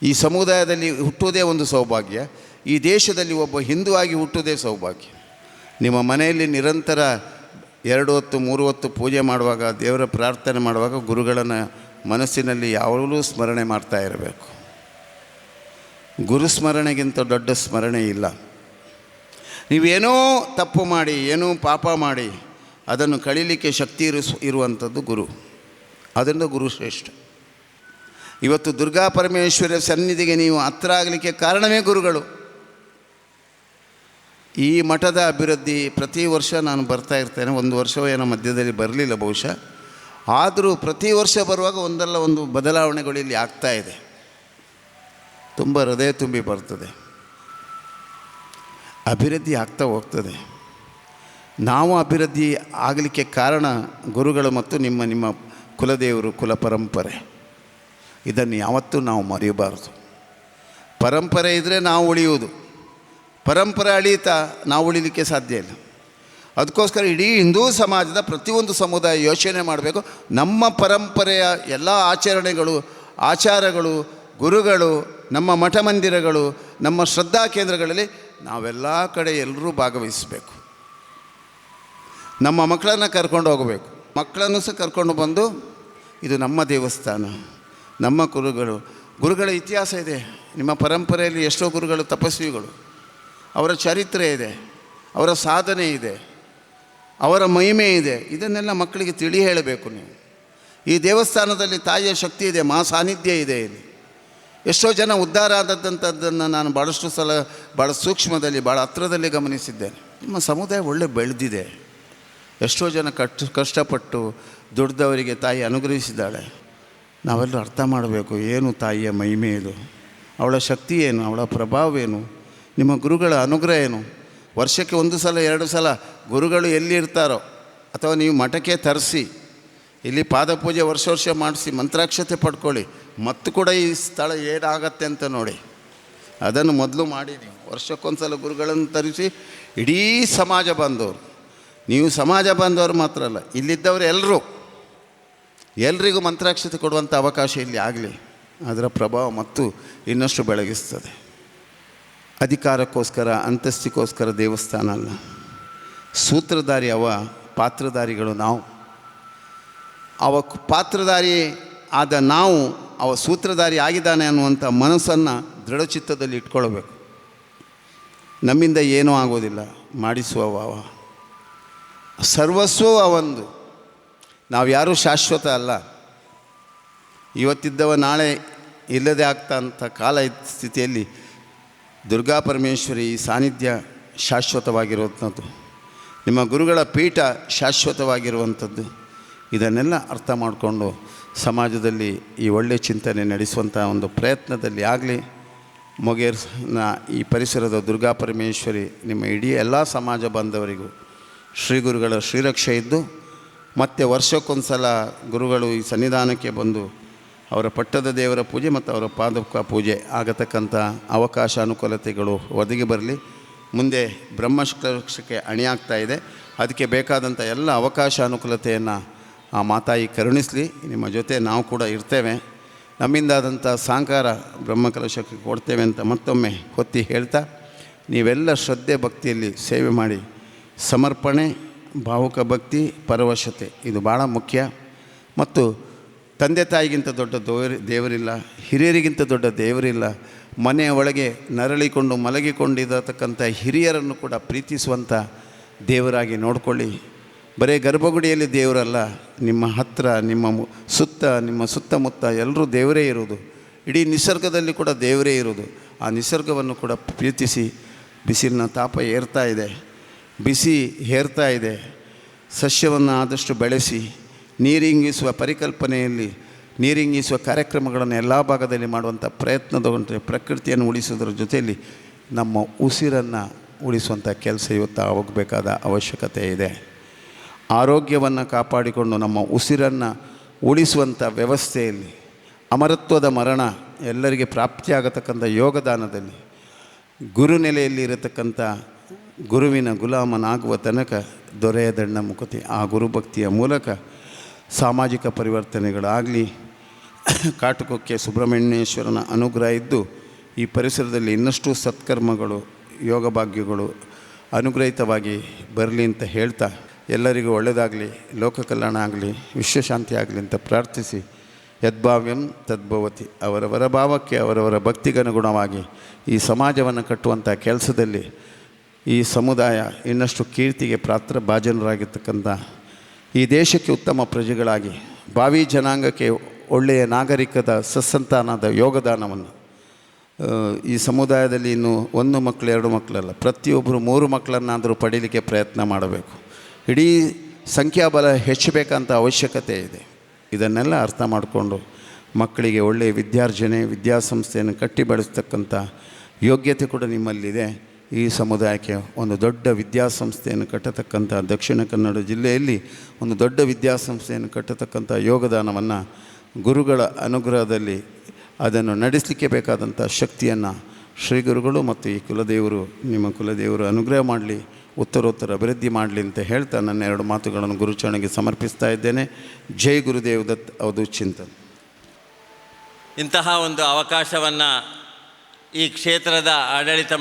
ಈ ಸಮುದಾಯದಲ್ಲಿ ಹುಟ್ಟುವುದೇ ಒಂದು ಸೌಭಾಗ್ಯ. ಈ ದೇಶದಲ್ಲಿ ಒಬ್ಬ ಹಿಂದೂ ಆಗಿ ಹುಟ್ಟುವುದೇ ಸೌಭಾಗ್ಯ. ನಿಮ್ಮ ಮನೆಯಲ್ಲಿ ನಿರಂತರ 2 ಹೊತ್ತು 3 ಹೊತ್ತು ಪೂಜೆ ಮಾಡುವಾಗ, ದೇವರ ಪ್ರಾರ್ಥನೆ ಮಾಡುವಾಗ ಗುರುಗಳನ್ನು ಮನಸ್ಸಿನಲ್ಲಿ ಯಾವಾಗಲೂ ಸ್ಮರಣೆ ಮಾಡ್ತಾ ಇರಬೇಕು. ಗುರು ಸ್ಮರಣೆಗಿಂತ ದೊಡ್ಡ ಸ್ಮರಣೆ ಇಲ್ಲ. ನೀವೇನೋ ತಪ್ಪು ಮಾಡಿ, ಏನೋ ಪಾಪ ಮಾಡಿ ಅದನ್ನು ಕಳೀಲಿಕ್ಕೆ ಶಕ್ತಿ ಇರುವಂಥದ್ದು ಗುರು. ಅದರಿಂದ ಗುರು ಶ್ರೇಷ್ಠ. ಇವತ್ತು ದುರ್ಗಾ ಪರಮೇಶ್ವರ ಸನ್ನಿಧಿಗೆ ನೀವು ಹತ್ರ ಆಗಲಿಕ್ಕೆ ಕಾರಣವೇ ಗುರುಗಳು. ಈ ಮಠದ ಅಭಿವೃದ್ಧಿ ಪ್ರತಿ ವರ್ಷ ನಾನು ಬರ್ತಾ ಇರ್ತೇನೆ. 1 ವರ್ಷವೋ ಏನೋ ಮಧ್ಯದಲ್ಲಿ ಬರಲಿಲ್ಲ ಬಹುಶಃ. ಆದರೂ ಪ್ರತಿ ವರ್ಷ ಬರುವಾಗ ಒಂದಲ್ಲ ಒಂದು ಬದಲಾವಣೆಗಳು ಇಲ್ಲಿ ಆಗ್ತಾ ಇದೆ. ತುಂಬ ಹೃದಯ ತುಂಬಿ ಬರ್ತದೆ. ಅಭಿವೃದ್ಧಿ ಆಗ್ತಾ ಹೋಗ್ತದೆ. ನಾವು ಅಭಿವೃದ್ಧಿ ಆಗಲಿಕ್ಕೆ ಕಾರಣ ಗುರುಗಳು ಮತ್ತು ನಿಮ್ಮ ಕುಲದೇವರು, ಕುಲ ಪರಂಪರೆ. ಇದನ್ನು ಯಾವತ್ತೂ ನಾವು ಮರೆಯಬಾರ್ದು. ಪರಂಪರೆ ಇದ್ದರೆ ನಾವು ಉಳಿಯುವುದು. ಪರಂಪರೆ ಅಳೀತಾ ನಾವು ಉಳಿಲಿಕ್ಕೆ ಸಾಧ್ಯ ಇಲ್ಲ. ಅದಕ್ಕೋಸ್ಕರ ಇಡೀ ಹಿಂದೂ ಸಮಾಜದ ಪ್ರತಿಯೊಂದು ಸಮುದಾಯ ಯೋಚನೆ ಮಾಡಬೇಕು. ನಮ್ಮ ಪರಂಪರೆಯ ಎಲ್ಲ ಆಚಾರಗಳು, ಗುರುಗಳು, ನಮ್ಮ ಮಠ ಮಂದಿರಗಳು, ನಮ್ಮ ಶ್ರದ್ಧಾ ಕೇಂದ್ರಗಳಲ್ಲಿ ನಾವೆಲ್ಲ ಕಡೆ ಎಲ್ಲರೂ ಭಾಗವಹಿಸಬೇಕು. ನಮ್ಮ ಮಕ್ಕಳನ್ನು ಕರ್ಕೊಂಡು ಹೋಗಬೇಕು. ಮಕ್ಕಳನ್ನು ಸಹ ಕರ್ಕೊಂಡು ಬಂದು, ಇದು ನಮ್ಮ ದೇವಸ್ಥಾನ, ನಮ್ಮ ಗುರುಗಳ ಇತಿಹಾಸ ಇದೆ. ನಿಮ್ಮ ಪರಂಪರೆಯಲ್ಲಿ ಎಷ್ಟೋ ಗುರುಗಳು ತಪಸ್ವಿಗಳು, ಅವರ ಚರಿತ್ರೆ ಇದೆ, ಅವರ ಸಾಧನೆ ಇದೆ, ಅವರ ಮಹಿಮೆ ಇದೆ. ಇದನ್ನೆಲ್ಲ ಮಕ್ಕಳಿಗೆ ತಿಳಿ ಹೇಳಬೇಕು ನೀವು. ಈ ದೇವಸ್ಥಾನದಲ್ಲಿ ತಾಯಿಯ ಶಕ್ತಿ ಇದೆ, ಮಾ ಸಾನ್ನಿಧ್ಯ ಇದೆ. ಇಲ್ಲಿ ಎಷ್ಟೋ ಜನ ಉದ್ಧಾರ ಆದದ್ದಂಥದ್ದನ್ನು ನಾನು ಭಾಳಷ್ಟು ಸಲ ಭಾಳ ಸೂಕ್ಷ್ಮದಲ್ಲಿ, ಭಾಳ ಹತ್ರದಲ್ಲಿ ಗಮನಿಸಿದ್ದೇನೆ. ನಿಮ್ಮ ಸಮುದಾಯ ಒಳ್ಳೆ ಬೆಳೆದಿದೆ. ಎಷ್ಟೋ ಜನ ಕಷ್ಟಪಟ್ಟು ದುಡ್ದವರಿಗೆ ತಾಯಿ ಅನುಗ್ರಹಿಸಿದ್ದಾಳೆ. ನಾವೆಲ್ಲರೂ ಅರ್ಥ ಮಾಡಬೇಕು, ಏನು ತಾಯಿಯ ಮಹಿಮೆ ಇದು, ಅವಳ ಶಕ್ತಿ ಏನು, ಅವಳ ಪ್ರಭಾವ ಏನು, ನಿಮ್ಮ ಗುರುಗಳ ಅನುಗ್ರಹ ಏನು. ವರ್ಷಕ್ಕೆ 1 ಸಲ 2 ಸಲ ಗುರುಗಳು ಎಲ್ಲಿರ್ತಾರೋ ಅಥವಾ ನೀವು ಮಠಕ್ಕೆ ತರಿಸಿ ಇಲ್ಲಿ ಪಾದಪೂಜೆ ವರ್ಷ ಮಾಡಿಸಿ ಮಂತ್ರಾಕ್ಷತೆ ಪಡ್ಕೊಳ್ಳಿ. ಮತ್ತು ಕೂಡ ಈ ಸ್ಥಳ ಏನಾಗತ್ತೆ ಅಂತ ನೋಡಿ. ಅದನ್ನು ಮೊದಲು ಮಾಡಿ. ನೀವು ವರ್ಷಕ್ಕೊಂದು ಸಲ ಗುರುಗಳನ್ನು ತರಿಸಿ ಇಡೀ ಸಮಾಜ ಬಾಂಧವರು, ನೀವು ಸಮಾಜ ಬಾಂಧವರು ಮಾತ್ರ ಅಲ್ಲ, ಇಲ್ಲಿದ್ದವರು ಎಲ್ರಿಗೂ ಮಂತ್ರಾಕ್ಷತೆ ಕೊಡುವಂಥ ಅವಕಾಶ ಇಲ್ಲಿ ಆಗಲಿ. ಅದರ ಪ್ರಭಾವ ಮತ್ತು ಇನ್ನಷ್ಟು ಬೆಳಗಿಸ್ತದೆ. ಅಧಿಕಾರಕ್ಕೋಸ್ಕರ, ಅಂತಸ್ತಿಗೋಸ್ಕರ ದೇವಸ್ಥಾನ ಅಲ್ಲ. ಸೂತ್ರಧಾರಿ ಪಾತ್ರಧಾರಿಗಳು ನಾವು. ಪಾತ್ರಧಾರಿ ಆದ ನಾವು ಸೂತ್ರಧಾರಿ ಆಗಿದ್ದಾನೆ ಅನ್ನುವಂಥ ಮನಸ್ಸನ್ನು ದೃಢಚಿತ್ತದಲ್ಲಿ ಇಟ್ಕೊಳ್ಬೇಕು. ನಮ್ಮಿಂದ ಏನೂ ಆಗೋದಿಲ್ಲ. ಮಾಡಿಸುವವ ಸರ್ವಸ್ವೂ ಅವಂದು. ನಾವು ಯಾರೂ ಶಾಶ್ವತ ಅಲ್ಲ. ಇವತ್ತಿದ್ದವ ನಾಳೆ ಇಲ್ಲದೆ ಆಗ್ತಂಥ ಕಾಲ ಸ್ಥಿತಿಯಲ್ಲಿ ದುರ್ಗಾ ಪರಮೇಶ್ವರಿ ಸಾನ್ನಿಧ್ಯ ಶಾಶ್ವತವಾಗಿರುವಂಥದ್ದು, ನಿಮ್ಮ ಗುರುಗಳ ಪೀಠ ಶಾಶ್ವತವಾಗಿರುವಂಥದ್ದು. ಇದನ್ನೆಲ್ಲ ಅರ್ಥ ಮಾಡಿಕೊಂಡು ಸಮಾಜದಲ್ಲಿ ಈ ಒಳ್ಳೆಯ ಚಿಂತನೆ ನಡೆಸುವಂಥ ಒಂದು ಪ್ರಯತ್ನದಲ್ಲಿ ಆಗಲಿ. ಮೊಗೇರ್ನ ಈ ಪರಿಸರದ ದುರ್ಗಾ ಪರಮೇಶ್ವರಿ ನಿಮ್ಮ ಇಡೀ ಎಲ್ಲ ಸಮಾಜ ಬಾಂಧವರಿಗೂ ಶ್ರೀ ಗುರುಗಳ ಶ್ರೀರಕ್ಷೆ ಇದ್ದು, ಮತ್ತು ವರ್ಷಕ್ಕೊಂದು ಸಲ ಗುರುಗಳು ಈ ಸನ್ನಿಧಾನಕ್ಕೆ ಬಂದು ಅವರ ಪಟ್ಟದ ದೇವರ ಪೂಜೆ ಮತ್ತು ಅವರ ಪಾದಕ ಪೂಜೆ ಆಗತಕ್ಕಂಥ ಅವಕಾಶ ಅನುಕೂಲತೆಗಳು ಒದಗಿ ಬರಲಿ. ಮುಂದೆ ಬ್ರಹ್ಮಕಲಶಕ್ಕೆ ಅಣಿಯಾಗ್ತಾ ಇದೆ. ಅದಕ್ಕೆ ಬೇಕಾದಂಥ ಎಲ್ಲ ಅವಕಾಶ ಅನುಕೂಲತೆಯನ್ನು ಆ ಮಾತಾಯಿ ಕರುಣಿಸಲಿ. ನಿಮ್ಮ ಜೊತೆ ನಾವು ಕೂಡ ಇರ್ತೇವೆ. ನಮ್ಮಿಂದಾದಂಥ ಸಹಕಾರ ಬ್ರಹ್ಮಕಲಶಕ್ಕೆ ಕೊಡ್ತೇವೆ ಅಂತ ಮತ್ತೊಮ್ಮೆ ಒತ್ತಿ ಹೇಳ್ತಾ, ನೀವೆಲ್ಲ ಶ್ರದ್ಧೆ ಭಕ್ತಿಯಲ್ಲಿ ಸೇವೆ ಮಾಡಿ. ಸಮರ್ಪಣೆ, ಭಾವುಕ ಭಕ್ತಿ, ಪರವಶತೆ ಇದು ಭಾಳ ಮುಖ್ಯ. ಮತ್ತು ತಂದೆ ತಾಯಿಗಿಂತ ದೊಡ್ಡ ದೇವರಿಲ್ಲ, ಹಿರಿಯರಿಗಿಂತ ದೊಡ್ಡ ದೇವರಿಲ್ಲ. ಮನೆಯ ಒಳಗೆ ನರಳಿಕೊಂಡು ಮಲಗಿಕೊಂಡಿರತಕ್ಕಂಥ ಹಿರಿಯರನ್ನು ಕೂಡ ಪ್ರೀತಿಸುವಂಥ ದೇವರಾಗಿ ನೋಡಿಕೊಳ್ಳಿ. ಬರೀ ಗರ್ಭಗುಡಿಯಲ್ಲಿ ದೇವರಲ್ಲ, ನಿಮ್ಮ ಹತ್ತಿರ, ನಿಮ್ಮ ಸುತ್ತ, ನಿಮ್ಮ ಸುತ್ತಮುತ್ತ ಎಲ್ಲರೂ ದೇವರೇ ಇರೋದು. ಇಡೀ ನಿಸರ್ಗದಲ್ಲಿ ಕೂಡ ದೇವರೇ ಇರೋದು. ಆ ನಿಸರ್ಗವನ್ನು ಕೂಡ ಪ್ರೀತಿಸಿ. ಬಿಸಿಲಿನ ತಾಪ ಏರ್ತಾ ಇದೆ, ಬಿಸಿ ಹೇರ್ತಾ ಇದೆ. ಸಸ್ಯವನ್ನು ಆದಷ್ಟು ಬೆಳೆಸಿ, ನೀರಿಂಗಿಸುವ ಪರಿಕಲ್ಪನೆಯಲ್ಲಿ ನೀರಿಂಗಿಸುವ ಕಾರ್ಯಕ್ರಮಗಳನ್ನು ಎಲ್ಲ ಭಾಗದಲ್ಲಿ ಮಾಡುವಂಥ ಪ್ರಯತ್ನ ತಗೊಂಡ್ರೆ ಪ್ರಕೃತಿಯನ್ನು ಉಳಿಸೋದ್ರ ಜೊತೆಯಲ್ಲಿ ನಮ್ಮ ಉಸಿರನ್ನು ಉಳಿಸುವಂಥ ಕೆಲಸ ಇವತ್ತು ಆಗಬೇಕಾದ ಅವಶ್ಯಕತೆ ಇದೆ. ಆರೋಗ್ಯವನ್ನು ಕಾಪಾಡಿಕೊಂಡು ನಮ್ಮ ಉಸಿರನ್ನು ಉಳಿಸುವಂಥ ವ್ಯವಸ್ಥೆಯಲ್ಲಿ ಅಮರತ್ವದ ಮರಣ ಎಲ್ಲರಿಗೆ ಪ್ರಾಪ್ತಿಯಾಗತಕ್ಕಂಥ ಯೋಗದಾನದಲ್ಲಿ ಗುರುನೆಲೆಯಲ್ಲಿ ಇರತಕ್ಕಂಥ ಗುರುವಿನ ಗುಲಾಮನಾಗುವ ತನಕ ದೊರೆಯ ದಂಡ ಮುಕುತಿ. ಆ ಗುರುಭಕ್ತಿಯ ಮೂಲಕ ಸಾಮಾಜಿಕ ಪರಿವರ್ತನೆಗಳಾಗಲಿ. ಕಾಟುಕೊಕ್ಕೆ ಸುಬ್ರಹ್ಮಣ್ಯೇಶ್ವರನ ಅನುಗ್ರಹ ಇದ್ದು ಈ ಪರಿಸರದಲ್ಲಿ ಇನ್ನಷ್ಟು ಸತ್ಕರ್ಮಗಳು, ಯೋಗ ಭಾಗ್ಯಗಳು ಅನುಗ್ರಹಿತವಾಗಿ ಬರಲಿ ಅಂತ ಹೇಳ್ತಾ, ಎಲ್ಲರಿಗೂ ಒಳ್ಳೆಯದಾಗಲಿ, ಲೋಕ ಕಲ್ಯಾಣ ಆಗಲಿ, ವಿಶ್ವಶಾಂತಿ ಆಗಲಿ ಅಂತ ಪ್ರಾರ್ಥಿಸಿ, ಯದ್ಭಾವ್ಯಂ ತದ್ಭವತಿ. ಅವರವರ ಭಾವಕ್ಕೆ ಅವರವರ ಭಕ್ತಿಗನುಗುಣವಾಗಿ ಈ ಸಮಾಜವನ್ನು ಕಟ್ಟುವಂಥ ಕೆಲಸದಲ್ಲಿ ಈ ಸಮುದಾಯ ಇನ್ನಷ್ಟು ಕೀರ್ತಿಗೆ ಭಾಜನರಾಗಿರ್ತಕ್ಕಂಥ ಈ ದೇಶಕ್ಕೆ ಉತ್ತಮ ಪ್ರಜೆಗಳಾಗಿ ಭಾವಿ ಜನಾಂಗಕ್ಕೆ ಒಳ್ಳೆಯ ನಾಗರಿಕದ ಸತ್ಸಂತಾನದ ಯೋಗದಾನವನ್ನು ಈ ಸಮುದಾಯದಲ್ಲಿ ಇನ್ನು 1 ಮಕ್ಕಳು 2 ಮಕ್ಕಳಲ್ಲ, ಪ್ರತಿಯೊಬ್ಬರು 3 ಮಕ್ಕಳನ್ನಾದರೂ ಪಡೀಲಿಕ್ಕೆ ಪ್ರಯತ್ನ ಮಾಡಬೇಕು. ಇಡೀ ಸಂಖ್ಯಾಬಲ ಹೆಚ್ಚಬೇಕಂತ ಅವಶ್ಯಕತೆ ಇದೆ. ಇದನ್ನೆಲ್ಲ ಅರ್ಥ ಮಾಡಿಕೊಂಡು ಮಕ್ಕಳಿಗೆ ಒಳ್ಳೆಯ ವಿದ್ಯಾರ್ಜನೆ, ವಿದ್ಯಾಸಂಸ್ಥೆಯನ್ನು ಕಟ್ಟಿ ಬೆಳೆಸ್ತಕ್ಕಂಥ ಯೋಗ್ಯತೆ ಕೂಡ ನಿಮ್ಮಲ್ಲಿದೆ. ಈ ಸಮುದಾಯಕ್ಕೆ ಒಂದು ದೊಡ್ಡ ವಿದ್ಯಾಸಂಸ್ಥೆಯನ್ನು ಕಟ್ಟತಕ್ಕಂಥ, ದಕ್ಷಿಣ ಕನ್ನಡ ಜಿಲ್ಲೆಯಲ್ಲಿ ಒಂದು ದೊಡ್ಡ ವಿದ್ಯಾಸಂಸ್ಥೆಯನ್ನು ಕಟ್ಟತಕ್ಕಂಥ ಯೋಗದಾನವನ್ನು ಗುರುಗಳ ಅನುಗ್ರಹದಲ್ಲಿ ಅದನ್ನು ನಡೆಸಲಿಕ್ಕೆ ಬೇಕಾದಂಥ ಶಕ್ತಿಯನ್ನು ಶ್ರೀ ಗುರುಗಳು ಮತ್ತು ಈ ಕುಲದೇವರು, ನಿಮ್ಮ ಕುಲದೇವರು ಅನುಗ್ರಹ ಮಾಡಲಿ, ಉತ್ತರೋತ್ತರ ಅಭಿವೃದ್ಧಿ ಮಾಡಲಿ ಅಂತ ಹೇಳ್ತಾ ನನ್ನ 2 ಮಾತುಗಳನ್ನು ಗುರುಚರಣೆಗೆ ಸಮರ್ಪಿಸ್ತಾ ಇದ್ದೇನೆ. ಜೈ ಗುರುದೇವ್ ದತ್ ಅವಧೂತ್ ಚಿಂತನ್. ಇಂತಹ ಒಂದು ಅವಕಾಶವನ್ನು ಈ ಕ್ಷೇತ್ರದ ಆಡಳಿತ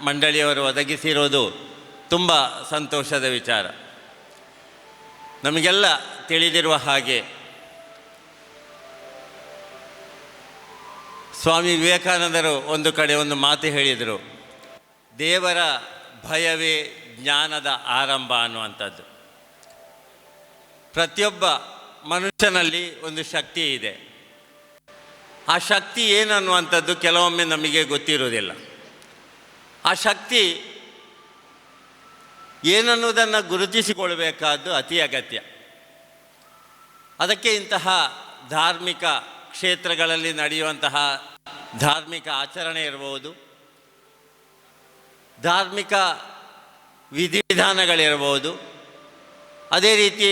ಮಂಡಳಿಯವರು ಒದಗಿಸಿರೋದು ತುಂಬ ಸಂತೋಷದ ವಿಚಾರ. ನಮಗೆಲ್ಲ ತಿಳಿದಿರುವ ಹಾಗೆ ಸ್ವಾಮಿ ವಿವೇಕಾನಂದರು ಒಂದು ಕಡೆ ಒಂದು ಮಾತು ಹೇಳಿದರು, ದೇವರ ಭಯವೇ ಜ್ಞಾನದ ಆರಂಭ ಅನ್ನುವಂಥದ್ದು. ಪ್ರತಿಯೊಬ್ಬ ಮನುಷ್ಯನಲ್ಲಿ ಒಂದು ಶಕ್ತಿ ಇದೆ. ಆ ಶಕ್ತಿ ಏನನ್ನುವಂಥದ್ದು ಕೆಲವೊಮ್ಮೆ ನಮಗೆ ಗೊತ್ತಿರುವುದಿಲ್ಲ. ಆ ಶಕ್ತಿ ಏನನ್ನುವುದನ್ನು ಗುರುತಿಸಿಕೊಳ್ಬೇಕಾದ್ದು ಅತಿ ಅಗತ್ಯ. ಅದಕ್ಕೆ ಇಂತಹ ಧಾರ್ಮಿಕ ಕ್ಷೇತ್ರಗಳಲ್ಲಿ ನಡೆಯುವಂತಹ ಧಾರ್ಮಿಕ ಆಚರಣೆ ಇರಬಹುದು, ಧಾರ್ಮಿಕ ವಿಧಿವಿಧಾನಗಳಿರಬಹುದು, ಅದೇ ರೀತಿ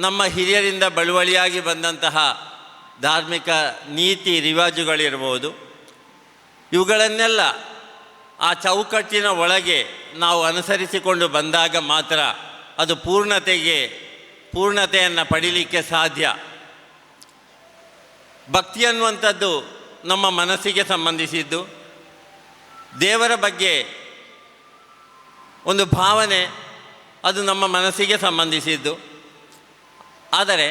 ನಮ್ಮ ಹಿರಿಯರಿಂದ ಬಳುವಳಿಯಾಗಿ ಬಂದಂತಹ ಧಾರ್ಮಿಕ ನೀತಿ ರಿವಾಜುಗಳಿರ್ಬೋದು. ಇವುಗಳನ್ನೆಲ್ಲ ಆ ಚೌಕಟ್ಟಿನ ಒಳಗೆ ನಾವು ಅನುಸರಿಸಿಕೊಂಡು ಬಂದಾಗ ಮಾತ್ರ ಅದು ಪೂರ್ಣತೆಯನ್ನು ಪಡೀಲಿಕ್ಕೆ ಸಾಧ್ಯ. ಭಕ್ತಿ ಅನ್ನುವಂಥದ್ದು ನಮ್ಮ ಮನಸ್ಸಿಗೆ ಸಂಬಂಧಿಸಿದ್ದು. ದೇವರ ಬಗ್ಗೆ ಒಂದು ಭಾವನೆ, ಅದು ನಮ್ಮ ಮನಸ್ಸಿಗೆ ಸಂಬಂಧಿಸಿದ್ದು. ಆದರೆ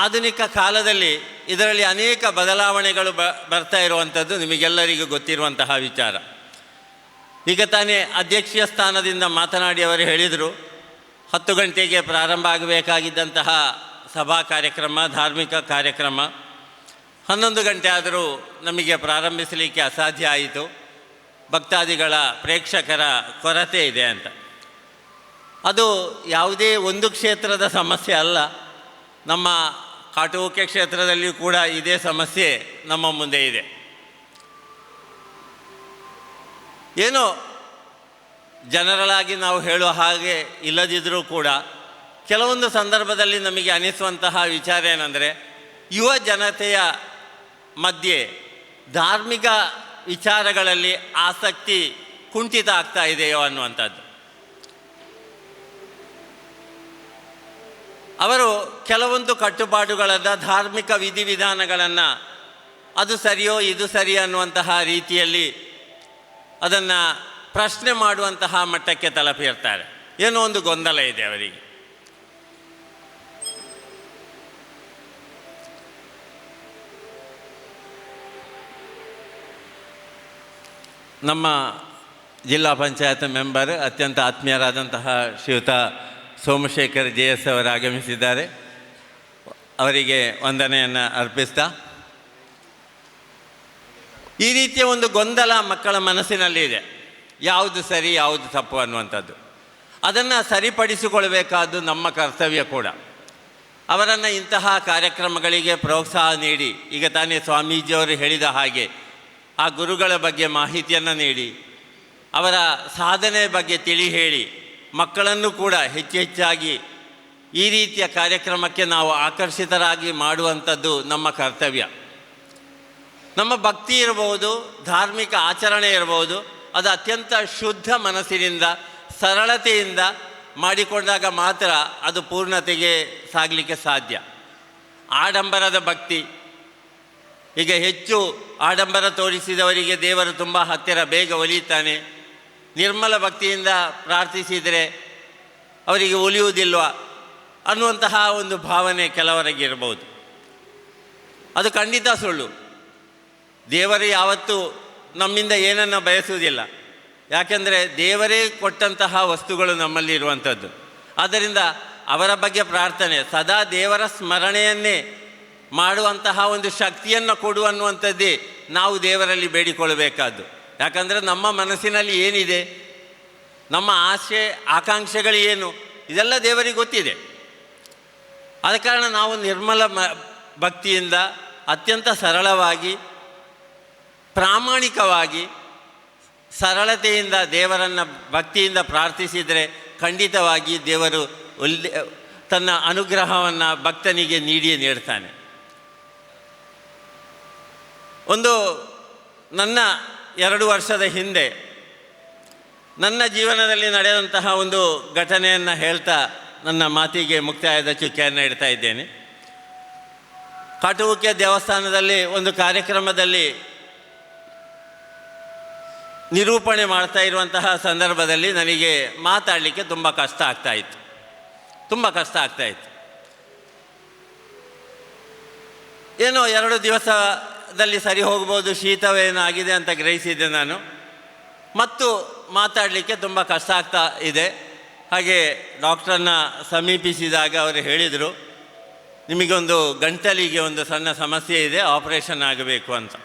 ಆಧುನಿಕ ಕಾಲದಲ್ಲಿ ಇದರಲ್ಲಿ ಅನೇಕ ಬದಲಾವಣೆಗಳು ಬರ್ತಾ ಇರುವಂಥದ್ದು ನಿಮಗೆಲ್ಲರಿಗೂ ಗೊತ್ತಿರುವಂತಹ ವಿಚಾರ. ಈಗ ತಾನೇ ಅಧ್ಯಕ್ಷೀಯ ಸ್ಥಾನದಿಂದ ಮಾತನಾಡಿ ಅವರು ಹೇಳಿದರು, 10 ಗಂಟೆಗೆ ಪ್ರಾರಂಭ ಆಗಬೇಕಾಗಿದ್ದಂತಹ ಸಭಾ ಕಾರ್ಯಕ್ರಮ, ಧಾರ್ಮಿಕ ಕಾರ್ಯಕ್ರಮ 11 ಗಂಟೆ ಆದರೂ ನಮಗೆ ಪ್ರಾರಂಭಿಸಲಿಕ್ಕೆ ಅಸಾಧ್ಯ ಆಯಿತು, ಭಕ್ತಾದಿಗಳ ಪ್ರೇಕ್ಷಕರ ಕೊರತೆ ಇದೆ ಅಂತ. ಅದು ಯಾವುದೇ ಒಂದು ಕ್ಷೇತ್ರದ ಸಮಸ್ಯೆ ಅಲ್ಲ. ನಮ್ಮ ಕಾಟುವುಕೆ ಕ್ಷೇತ್ರದಲ್ಲಿಯೂ ಕೂಡ ಇದೇ ಸಮಸ್ಯೆ ನಮ್ಮ ಮುಂದೆ ಇದೆ. ಏನೋ ಜನರಲಾಗಿ ನಾವು ಹೇಳುವ ಹಾಗೆ ಇಲ್ಲದಿದ್ದರೂ ಕೂಡ ಕೆಲವೊಂದು ಸಂದರ್ಭದಲ್ಲಿ ನಮಗೆ ಅನಿಸುವಂತಹ ವಿಚಾರ ಏನಂದರೆ, ಯುವ ಜನತೆಯ ಮಧ್ಯೆ ಧಾರ್ಮಿಕ ವಿಚಾರಗಳಲ್ಲಿ ಆಸಕ್ತಿ ಕುಂಠಿತ ಆಗ್ತಾ ಇದೆಯೋ ಅನ್ನುವಂಥದ್ದು. ಅವರು ಕೆಲವೊಂದು ಕಟ್ಟುಪಾಡುಗಳನ್ನು, ಧಾರ್ಮಿಕ ವಿಧಿವಿಧಾನಗಳನ್ನು ಅದು ಸರಿಯೋ ಇದು ಸರಿ ಅನ್ನುವಂತಹ ರೀತಿಯಲ್ಲಿ ಅದನ್ನು ಪ್ರಶ್ನೆ ಮಾಡುವಂತಹ ಮಟ್ಟಕ್ಕೆ ತಲುಪಿರ್ತಾರೆ. ಏನೋ ಒಂದು ಗೊಂದಲ ಇದೆ ಅವರಿಗೆ. ನಮ್ಮ ಜಿಲ್ಲಾ ಪಂಚಾಯತ್ ಮೆಂಬರ್ ಅತ್ಯಂತ ಆತ್ಮೀಯರಾದಂತಹ ಶ್ರೀಯುತ ಸೋಮಶೇಖರ್ JS ಅವರು ಆಗಮಿಸಿದ್ದಾರೆ. ಅವರಿಗೆ ವಂದನೆಯನ್ನು ಅರ್ಪಿಸ್ತಾ, ಈ ರೀತಿಯ ಒಂದು ಗೊಂದಲ ಮಕ್ಕಳ ಮನಸ್ಸಿನಲ್ಲಿ ಇದೆ, ಯಾವುದು ಸರಿ ಯಾವುದು ತಪ್ಪು ಅನ್ನುವಂಥದ್ದು. ಅದನ್ನು ಸರಿಪಡಿಸಿಕೊಳ್ಬೇಕಾದ್ದು ನಮ್ಮ ಕರ್ತವ್ಯ ಕೂಡ. ಅವರನ್ನು ಇಂತಹ ಕಾರ್ಯಕ್ರಮಗಳಿಗೆ ಪ್ರೋತ್ಸಾಹ ನೀಡಿ, ಈಗ ತಾನೇ ಸ್ವಾಮೀಜಿಯವರು ಹೇಳಿದ ಹಾಗೆ ಆ ಗುರುಗಳ ಬಗ್ಗೆ ಮಾಹಿತಿಯನ್ನು ನೀಡಿ, ಅವರ ಸಾಧನೆ ಬಗ್ಗೆ ತಿಳಿ ಹೇಳಿ, ಮಕ್ಕಳನ್ನು ಕೂಡ ಹೆಚ್ಚಾಗಿ ಈ ರೀತಿಯ ಕಾರ್ಯಕ್ರಮಕ್ಕೆ ನಾವು ಆಕರ್ಷಿತರಾಗಿ ಮಾಡುವಂಥದ್ದು ನಮ್ಮ ಕರ್ತವ್ಯ. ನಮ್ಮ ಭಕ್ತಿ ಇರಬಹುದು, ಧಾರ್ಮಿಕ ಆಚರಣೆ ಇರಬಹುದು, ಅದು ಅತ್ಯಂತ ಶುದ್ಧ ಮನಸ್ಸಿನಿಂದ, ಸರಳತೆಯಿಂದ ಮಾಡಿಕೊಂಡಾಗ ಮಾತ್ರ ಅದು ಪೂರ್ಣತೆಗೆ ಸಾಗಲಿಕ್ಕೆ ಸಾಧ್ಯ. ಆಡಂಬರದ ಭಕ್ತಿ, ಈಗ ಹೆಚ್ಚು ಆಡಂಬರ ತೋರಿಸಿದವರಿಗೆ ದೇವರು ತುಂಬ ಹತ್ತಿರ ಬೇಗ ಒಲಿಯುತ್ತಾನೆ. ನಿರ್ಮಲ ಭಕ್ತಿಯಿಂದ ಪ್ರಾರ್ಥಿಸಿದರೆ ಅವರಿಗೆ ಒಲಿಯುವುದಿಲ್ವ ಅನ್ನುವಂತಹ ಒಂದು ಭಾವನೆ ಕೆಲವರಿಗೆ ಇರಬಹುದು. ಅದು ಖಂಡಿತ ಸುಳ್ಳು. ದೇವರು ಯಾವತ್ತೂ ನಮ್ಮಿಂದ ಏನನ್ನು ಬಯಸುವುದಿಲ್ಲ. ಯಾಕೆಂದರೆ ದೇವರೇ ಕೊಟ್ಟಂತಹ ವಸ್ತುಗಳು ನಮ್ಮಲ್ಲಿ ಇರುವಂಥದ್ದು. ಆದ್ದರಿಂದ ಅವರ ಬಗ್ಗೆ ಪ್ರಾರ್ಥನೆ, ಸದಾ ದೇವರ ಸ್ಮರಣೆಯನ್ನೇ ಮಾಡುವಂತಹ ಒಂದು ಶಕ್ತಿಯನ್ನು ಕೊಡು ಅನ್ನುವಂಥದ್ದೇ ನಾವು ದೇವರಲ್ಲಿ ಬೇಡಿಕೊಳ್ಳಬೇಕಾದ್ದು. ಯಾಕಂದರೆ ನಮ್ಮ ಮನಸ್ಸಿನಲ್ಲಿ ಏನಿದೆ, ನಮ್ಮ ಆಸೆ ಆಕಾಂಕ್ಷೆಗಳು ಏನು, ಇದೆಲ್ಲ ದೇವರಿಗೆ ಗೊತ್ತಿದೆ. ಆದ ಕಾರಣ ನಾವು ನಿರ್ಮಲ ಭಕ್ತಿಯಿಂದ, ಅತ್ಯಂತ ಸರಳವಾಗಿ, ಪ್ರಾಮಾಣಿಕವಾಗಿ, ಸರಳತೆಯಿಂದ ದೇವರನ್ನು ಭಕ್ತಿಯಿಂದ ಪ್ರಾರ್ಥಿಸಿದರೆ ಖಂಡಿತವಾಗಿ ದೇವರು ತನ್ನ ಅನುಗ್ರಹವನ್ನು ಭಕ್ತನಿಗೆ ನೀಡಿಯೇ ನೀಡ್ತಾನೆ. ಒಂದು ನನ್ನ 2 ವರ್ಷದ ಹಿಂದೆ ನನ್ನ ಜೀವನದಲ್ಲಿ ನಡೆದಂತಹ ಒಂದು ಘಟನೆಯನ್ನು ಹೇಳ್ತಾ ನನ್ನ ಮಾತಿಗೆ ಮುಕ್ತಾಯದ ಚುಕ್ಕೆಯನ್ನು ಇಡ್ತಾ ಇದ್ದೇನೆ. ಕಾಟುವುಕೆ ದೇವಸ್ಥಾನದಲ್ಲಿ ಒಂದು ಕಾರ್ಯಕ್ರಮದಲ್ಲಿ ನಿರೂಪಣೆ ಮಾಡ್ತಾ ಇರುವಂತಹ ಸಂದರ್ಭದಲ್ಲಿ ನನಗೆ ಮಾತಾಡಲಿಕ್ಕೆ ತುಂಬ ಕಷ್ಟ ಆಗ್ತಾಯಿತ್ತು. ಏನೋ 2 ದಿವಸದಲ್ಲಿ ಸರಿ ಹೋಗ್ಬೋದು, ಶೀತವೇನಾಗಿದೆ ಅಂತ ಗ್ರಹಿಸಿದ್ದೆ ನಾನು. ಮತ್ತು ಮಾತಾಡಲಿಕ್ಕೆ ತುಂಬ ಕಷ್ಟ ಆಗ್ತಾ ಇದೆ. ಹಾಗೆ ಡಾಕ್ಟ್ರನ್ನ ಸಮೀಪಿಸಿದಾಗ ಅವರು ಹೇಳಿದರು, ನಿಮಗೊಂದು ಗಂಟಲಿಗೆ ಒಂದು ಸಣ್ಣ ಸಮಸ್ಯೆ ಇದೆ, ಆಪರೇಷನ್ ಆಗಬೇಕು ಅಂತ.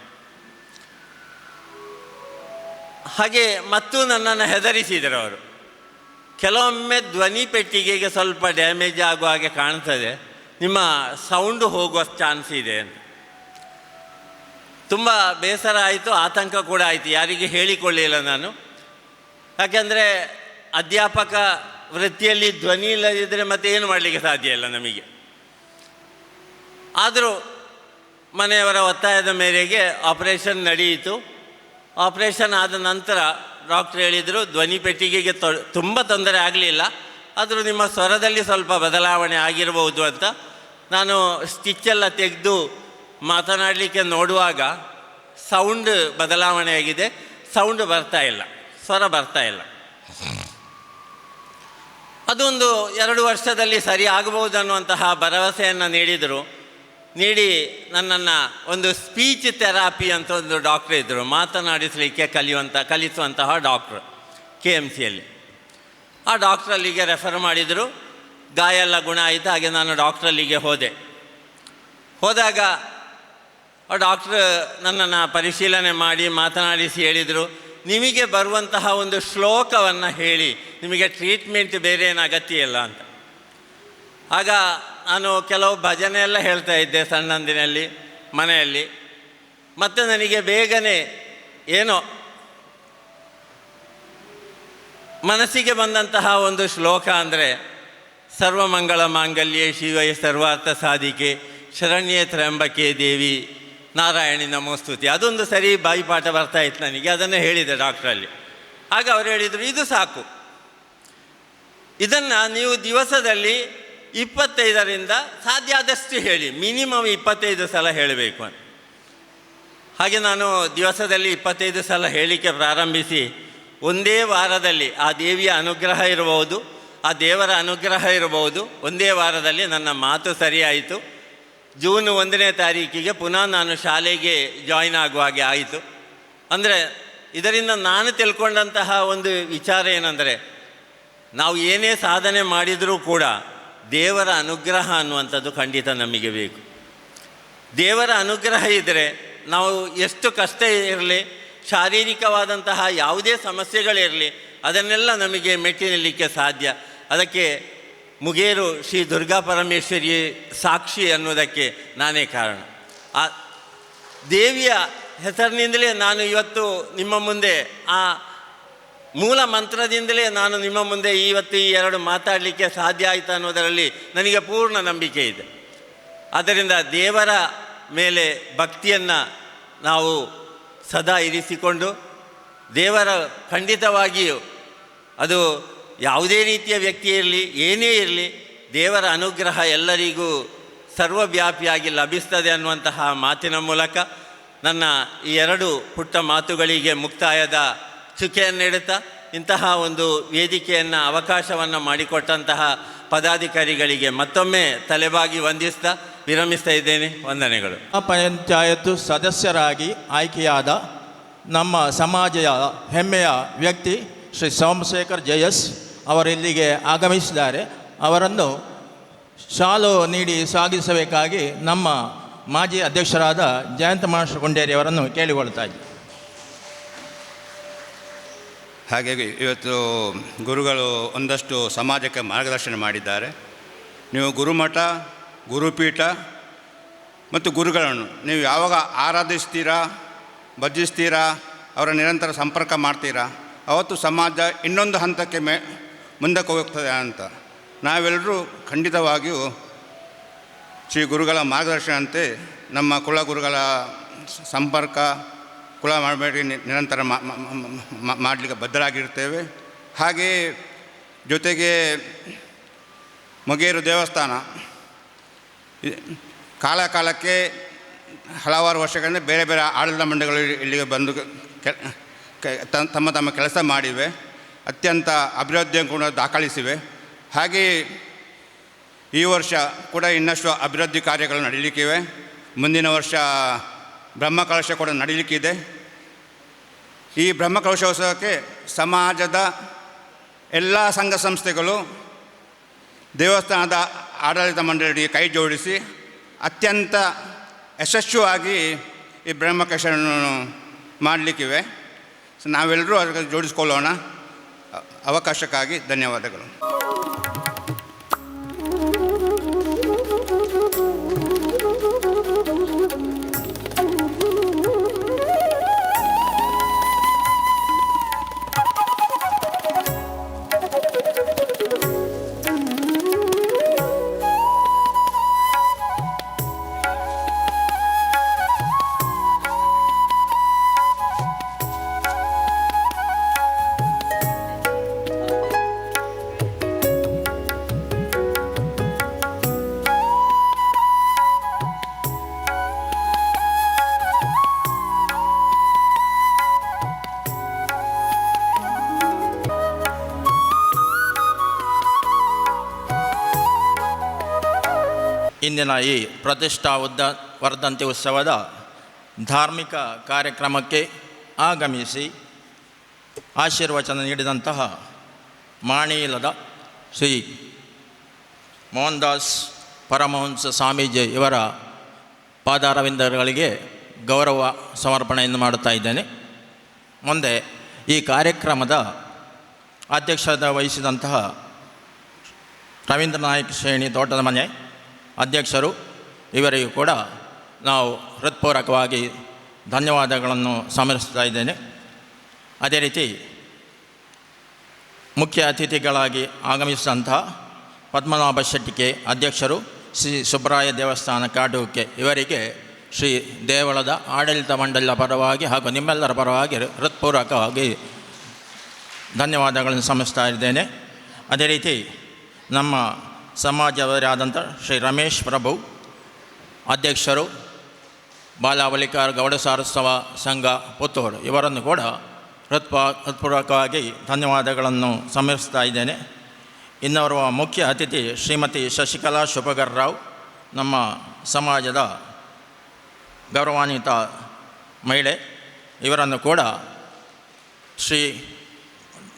ಹಾಗೆ ಮತ್ತು ನನ್ನನ್ನು ಹೆದರಿಸಿದರು ಅವರು. ಕೆಲವೊಮ್ಮೆ ಧ್ವನಿ ಪೆಟ್ಟಿಗೆಗೆ ಸ್ವಲ್ಪ ಡ್ಯಾಮೇಜ್ ಆಗುವ ಹಾಗೆ ಕಾಣ್ತದೆ, ನಿಮ್ಮ ಸೌಂಡು ಹೋಗುವ ಚಾನ್ಸ್ ಇದೆ ಅಂತ. ತುಂಬ ಬೇಸರ ಆಯಿತು, ಆತಂಕ ಕೂಡ ಆಯಿತು. ಯಾರಿಗೆ ಹೇಳಿಕೊಳ್ಳಿಲ್ಲ ನಾನು. ಯಾಕೆಂದರೆ ಅಧ್ಯಾಪಕ ವೃತ್ತಿಯಲ್ಲಿ ಧ್ವನಿ ಇಲ್ಲದಿದ್ದರೆ ಮತ್ತೆ ಏನು ಮಾಡಲಿಕ್ಕೆ ಸಾಧ್ಯ ಇಲ್ಲ ನಮಗೆ. ಆದರೂ ಮನೆಯವರ ಒತ್ತಾಯದ ಮೇರೆಗೆ ಆಪರೇಷನ್ ನಡೆಯಿತು. ಆಪರೇಷನ್ ಆದ ನಂತರ ಡಾಕ್ಟ್ರ್ ಹೇಳಿದರು, ಧ್ವನಿ ಪೆಟ್ಟಿಗೆಗೆ ತುಂಬ ತೊಂದರೆ ಆಗಲಿಲ್ಲ, ಆದರೂ ನಿಮ್ಮ ಸ್ವರದಲ್ಲಿ ಸ್ವಲ್ಪ ಬದಲಾವಣೆ ಆಗಿರ್ಬೋದು ಅಂತ. ನಾನು ಸ್ಟಿಚ್ಚೆಲ್ಲ ತೆಗೆದು ಮಾತನಾಡಲಿಕ್ಕೆ ನೋಡುವಾಗ ಸೌಂಡ್ ಬದಲಾವಣೆ ಆಗಿದೆ, ಸೌಂಡ್ ಬರ್ತಾ ಇಲ್ಲ, ಸ್ವರ ಬರ್ತಾ ಇಲ್ಲ. ಅದೊಂದು 2 ವರ್ಷದಲ್ಲಿ ಸರಿ ಆಗಬಹುದು ಅನ್ನುವಂತಹ ಭರವಸೆಯನ್ನು ನೀಡಿ ನನ್ನನ್ನು ಒಂದು ಸ್ಪೀಚ್ ಥೆರಪಿ ಅಂತ ಒಂದು ಡಾಕ್ಟ್ರ್ ಇದ್ದರು, ಮಾತನಾಡಿಸಲಿಕ್ಕೆ ಕಲಿಸುವಂತಹ ಡಾಕ್ಟ್ರು KMCಯಲ್ಲಿ. ಆ ಡಾಕ್ಟ್ರಲ್ಲಿಗೆ ರೆಫರ್ ಮಾಡಿದರು. ಗಾಯ ಎಲ್ಲ ಗುಣ ಆಯಿತು. ಹಾಗೆ ನಾನು ಡಾಕ್ಟ್ರಲ್ಲಿಗೆ ಹೋದಾಗ ಆ ಡಾಕ್ಟ್ರ್ ನನ್ನನ್ನು ಪರಿಶೀಲನೆ ಮಾಡಿ ಮಾತನಾಡಿಸಿ ಹೇಳಿದರು, ನಿಮಗೆ ಬರುವಂತಹ ಒಂದು ಶ್ಲೋಕವನ್ನು ಹೇಳಿ, ನಿಮಗೆ ಟ್ರೀಟ್ಮೆಂಟ್ ಬೇರೆ ಏನು ಅಗತ್ಯ ಇಲ್ಲ ಅಂತ. ಆಗ ನಾನು ಕೆಲವು ಭಜನೆ ಎಲ್ಲ ಹೇಳ್ತಾ ಇದ್ದೆ ಸಣ್ಣಂದಿನಲ್ಲಿ ಮನೆಯಲ್ಲಿ. ಮತ್ತು ನನಗೆ ಬೇಗನೆ ಏನೋ ಮನಸ್ಸಿಗೆ ಬಂದಂತಹ ಒಂದು ಶ್ಲೋಕ ಅಂದರೆ, ಸರ್ವಮಂಗಳ ಮಾಂಗಲ್ಯೆ ಶಿವೆ ಸರ್ವಾರ್ಥ ಸಾಧಿಕೆ ಶರಣ್ಯೇ ತ್ರ್ಯಂಬಕೆ ದೇವಿ ನಾರಾಯಣಿ ನಮೋಸ್ತುತಿ. ಅದೊಂದು ಸರಿ ಬಾಯಿಪಾಠ ಬರ್ತಾಯಿತ್ತು ನನಗೆ. ಅದನ್ನು ಹೇಳಿದೆ ಡಾಕ್ಟ್ರಲ್ಲಿ. ಆಗ ಅವರು ಹೇಳಿದರು, ಇದು ಸಾಕು, ಇದನ್ನು ನೀವು ದಿವಸದಲ್ಲಿ 25ರಿಂದ ಸಾಧ್ಯ ಆದಷ್ಟು ಹೇಳಿ, ಮಿನಿಮಮ್ 25 ಸಲ ಹೇಳಬೇಕು ಅಂತ. ಹಾಗೆ ನಾನು ದಿವಸದಲ್ಲಿ 25 ಸಲ ಹೇಳಲಿಕ್ಕೆ ಪ್ರಾರಂಭಿಸಿ ಒಂದೇ ವಾರದಲ್ಲಿ ಆ ದೇವಿಯ ಅನುಗ್ರಹ ಇರಬಹುದು, ಆ ದೇವರ ಅನುಗ್ರಹ ಇರಬಹುದು, ಒಂದೇ ವಾರದಲ್ಲಿ ನನ್ನ ಮಾತು ಸರಿಯಾಯಿತು. ಜೂನ್ 1ನೇ ತಾರೀಕಿಗೆ ಪುನಃ ನಾನು ಶಾಲೆಗೆ ಜಾಯಿನ್ ಆಗುವ ಹಾಗೆ ಆಯಿತು. ಅಂದರೆ ಇದರಿಂದ ನಾನು ತಿಳ್ಕೊಂಡಂತಹ ಒಂದು ವಿಚಾರ ಏನಂದರೆ, ನಾವು ಏನೇ ಸಾಧನೆ ಮಾಡಿದರೂ ಕೂಡ ದೇವರ ಅನುಗ್ರಹ ಅನ್ನುವಂಥದ್ದು ಖಂಡಿತ ನಮಗೆ ಬೇಕು. ದೇವರ ಅನುಗ್ರಹ ಇದ್ದರೆ ನಾವು ಎಷ್ಟು ಕಷ್ಟ ಇರಲಿ, ಶಾರೀರಿಕವಾದಂತಹ ಯಾವುದೇ ಸಮಸ್ಯೆಗಳಿರಲಿ, ಅದನ್ನೆಲ್ಲ ನಮಗೆ ಮೆಟ್ಟಿ ನಿಲ್ಲಲಿಕ್ಕೆ ಸಾಧ್ಯ. ಅದಕ್ಕೆ ಮುಗೇರು ಶ್ರೀ ದುರ್ಗಾ ಪರಮೇಶ್ವರಿ ಸಾಕ್ಷಿ ಅನ್ನೋದಕ್ಕೆ ನಾನೇ ಕಾರಣ. ಆ ದೇವಿಯ ಹೆಸರಿನಿಂದಲೇ ನಾನು ಇವತ್ತು ನಿಮ್ಮ ಮುಂದೆ, ಆ ಮೂಲ ಮಂತ್ರದಿಂದಲೇ ನಾನು ನಿಮ್ಮ ಮುಂದೆ ಇವತ್ತು ಈ 2 ಮಾತಾಡಲಿಕ್ಕೆ ಸಾಧ್ಯ ಆಯಿತು ಅನ್ನೋದರಲ್ಲಿ ನನಗೆ ಪೂರ್ಣ ನಂಬಿಕೆ ಇದೆ. ಆದ್ದರಿಂದ ದೇವರ ಮೇಲೆ ಭಕ್ತಿಯನ್ನು ನಾವು ಸದಾ ಇರಿಸಿಕೊಂಡು, ದೇವರ ಖಂಡಿತವಾಗಿಯೂ ಅದು ಯಾವುದೇ ರೀತಿಯ ವ್ಯಕ್ತಿ ಇರಲಿ, ಏನೇ ಇರಲಿ, ದೇವರ ಅನುಗ್ರಹ ಎಲ್ಲರಿಗೂ ಸರ್ವವ್ಯಾಪಿಯಾಗಿ ಲಭಿಸ್ತದೆ ಅನ್ನುವಂತಹ ಮಾತಿನ ಮೂಲಕ ನನ್ನ ಈ 2 ಪುಟ್ಟ ಮಾತುಗಳಿಗೆ ಮುಕ್ತಾಯದ ಚುಕ್ಕೆಯನ್ನು ನೀಡುತ್ತಾ, ಇಂತಹ ಒಂದು ವೇದಿಕೆಯನ್ನು ಅವಕಾಶವನ್ನು ಮಾಡಿಕೊಟ್ಟಂತಹ ಪದಾಧಿಕಾರಿಗಳಿಗೆ ಮತ್ತೊಮ್ಮೆ ತಲೆಬಾಗಿ ವಂದಿಸ್ತಾ ವಿರಮಿಸ್ತಾ ಇದ್ದೇನೆ. ವಂದನೆಗಳು. ಪಂಚಾಯತ್ ಸದಸ್ಯರಾಗಿ ಆಯ್ಕೆಯಾದ ನಮ್ಮ ಸಮಾಜದ ಹೆಮ್ಮೆಯ ವ್ಯಕ್ತಿ ಶ್ರೀ ಸೋಮಶೇಖರ್ ಜಯಸ್ ಅವರಿಲ್ಲಿಗೆ ಆಗಮಿಸಿದ್ದಾರೆ. ಅವರನ್ನು ಶಾಲು ನೀಡಿ ಸಾಗಿಸಬೇಕಾಗಿ ನಮ್ಮ ಮಾಜಿ ಅಧ್ಯಕ್ಷರಾದ ಜಯಂತ ಮಾಸ್ಟರ್ ಗುಂಡೇರಿ ಅವರನ್ನು ಕೇಳಿಕೊಳ್ತಾ ಇದ್ದೆ. ಹಾಗಾಗಿ ಇವತ್ತು ಗುರುಗಳು ಒಂದಷ್ಟು ಸಮಾಜಕ್ಕೆ ಮಾರ್ಗದರ್ಶನ ಮಾಡಿದ್ದಾರೆ. ನೀವು ಗುರುಮಠ, ಗುರುಪೀಠ ಮತ್ತು ಗುರುಗಳನ್ನು ನೀವು ಯಾವಾಗ ಆರಾಧಿಸ್ತೀರಾ, ಭಜಿಸ್ತೀರಾ, ಅವರ ನಿರಂತರ ಸಂಪರ್ಕ ಮಾಡ್ತೀರಾ, ಅವತ್ತು ಸಮಾಜ ಇನ್ನೊಂದು ಹಂತಕ್ಕೆ ಮುಂದಕ್ಕೆ ಹೋಗ್ತದೆ ಅಂತ ನಾವೆಲ್ಲರೂ ಖಂಡಿತವಾಗಿಯೂ ಶ್ರೀ ಗುರುಗಳ ಮಾರ್ಗದರ್ಶನಂತೆ ನಮ್ಮ ಕುಲಗುರುಗಳ ಸಂಪರ್ಕ, ಕುಲ ಮಾಡಬೇಡಿ ನಿರಂತರ ಮಾಡಲಿಕ್ಕೆ ಬದ್ಧರಾಗಿರ್ತೇವೆ. ಹಾಗೆಯೇ ಜೊತೆಗೆ ಮೊಗೇರು ದೇವಸ್ಥಾನ ಕಾಲಕ್ಕೆ ಹಲವಾರು ವರ್ಷಗಳಿಂದ ಬೇರೆ ಬೇರೆ ಆಡಳಿತ ಮಂಡಳಿಗಳು ಇಲ್ಲಿಗೆ ಬಂದು ತಮ್ಮ ತಮ್ಮ ಕೆಲಸ ಮಾಡಿವೆ, ಅತ್ಯಂತ ಅಭಿವೃದ್ಧಿಯನ್ನು ಕೂಡ ದಾಖಲಿಸಿವೆ. ಹಾಗೆಯೇ ಈ ವರ್ಷ ಕೂಡ ಇನ್ನಷ್ಟು ಅಭಿವೃದ್ಧಿ ಕಾರ್ಯಗಳು ನಡೀಲಿಕ್ಕಿವೆ. ಮುಂದಿನ ವರ್ಷ ಬ್ರಹ್ಮಕಲಶ ಕೂಡ ನಡೀಲಿಕ್ಕಿದೆ. ಈ ಬ್ರಹ್ಮಕಲಶೋತ್ಸವಕ್ಕೆ ಸಮಾಜದ ಎಲ್ಲ ಸಂಘ ಸಂಸ್ಥೆಗಳು ದೇವಸ್ಥಾನದ ಆಡಳಿತ ಮಂಡಳಿಗೆ ಕೈ ಜೋಡಿಸಿ ಅತ್ಯಂತ ಯಶಸ್ವಿಯಾಗಿ ಈ ಬ್ರಹ್ಮಕಲಶವನ್ನು ಮಾಡಲಿಕ್ಕಿವೆ. ನಾವೆಲ್ಲರೂ ಅದಕ್ಕೆ ಜೋಡಿಸ್ಕೊಳ್ಳೋಣ. ಅವಕಾಶಕ್ಕಾಗಿ ಧನ್ಯವಾದಗಳು. ಇಂದಿನ ಈ ಪ್ರತಿಷ್ಠಾ ವರ್ಧಂತಿ ಉತ್ಸವದ ಧಾರ್ಮಿಕ ಕಾರ್ಯಕ್ರಮಕ್ಕೆ ಆಗಮಿಸಿ ಆಶೀರ್ವಚನ ನೀಡಿದಂತಹ ಮಾಣಿಲದ ಶ್ರೀ ಮೋಹನ್ ದಾಸ್ ಪರಮಹಂಸ ಸ್ವಾಮೀಜಿ ಇವರ ಪಾದಾರವಿಂದಗಳಿಗೆ ಗೌರವ ಸಮರ್ಪಣೆಯನ್ನು ಮಾಡುತ್ತಾ ಇದ್ದೇನೆ. ಮುಂದೆ ಈ ಕಾರ್ಯಕ್ರಮದ ಅಧ್ಯಕ್ಷತೆ ವಹಿಸಿದಂತಹ ರವೀಂದ್ರ ನಾಯಕ್ ಶ್ರೇಣಿ ತೋಟದ ಮನೆ ಅಧ್ಯಕ್ಷರು, ಇವರಿಗೂ ಕೂಡ ನಾವು ಹೃತ್ಪೂರ್ವಕವಾಗಿ ಧನ್ಯವಾದಗಳನ್ನು ಸಮರ್ಪಿಸ್ತಾ ಇದ್ದೇನೆ. ಅದೇ ರೀತಿ ಮುಖ್ಯ ಅತಿಥಿಗಳಾಗಿ ಆಗಮಿಸಿದಂತಹ ಪದ್ಮನಾಭ ಶೆಟ್ಟಿಗೆ ಅಧ್ಯಕ್ಷರು, ಶ್ರೀ ಸುಬ್ರಾಯ ದೇವಸ್ಥಾನ ಕಾಟುಕೆ ಇವರಿಗೆ ಶ್ರೀ ದೇವಳದ ಆಡಳಿತ ಮಂಡಳಿಯ ಪರವಾಗಿ ಹಾಗೂ ನಿಮ್ಮೆಲ್ಲರ ಪರವಾಗಿ ಹೃತ್ಪೂರ್ವಕವಾಗಿ ಧನ್ಯವಾದಗಳನ್ನು ಸಲ್ಲಿಸ್ತಾ ಇದ್ದೇನೆ. ಅದೇ ರೀತಿ ನಮ್ಮ ಸಮಾಜವರಾದಂಥ ಶ್ರೀ ರಮೇಶ್ ಪ್ರಭು ಅಧ್ಯಕ್ಷರು, ಬಾಲಾವಲಿಕಾರ್ ಗೌಡ ಸಾರಸ್ವತ ಸಂಘ ಪುತ್ತೂರು, ಇವರನ್ನು ಕೂಡ ಹೃತ್ಪೂರ್ವಕವಾಗಿ ಧನ್ಯವಾದಗಳನ್ನು ಸಮರ್ಪಿಸ್ತಾ ಇದ್ದೇನೆ. ಇನ್ನೋರ್ವ ಮುಖ್ಯ ಅತಿಥಿ ಶ್ರೀಮತಿ ಶಶಿಕಲಾ ಶುಭಗರ್ ರಾವ್, ನಮ್ಮ ಸಮಾಜದ ಗೌರವಾನ್ವಿತ ಮಹಿಳೆ, ಇವರನ್ನು ಕೂಡ ಶ್ರೀ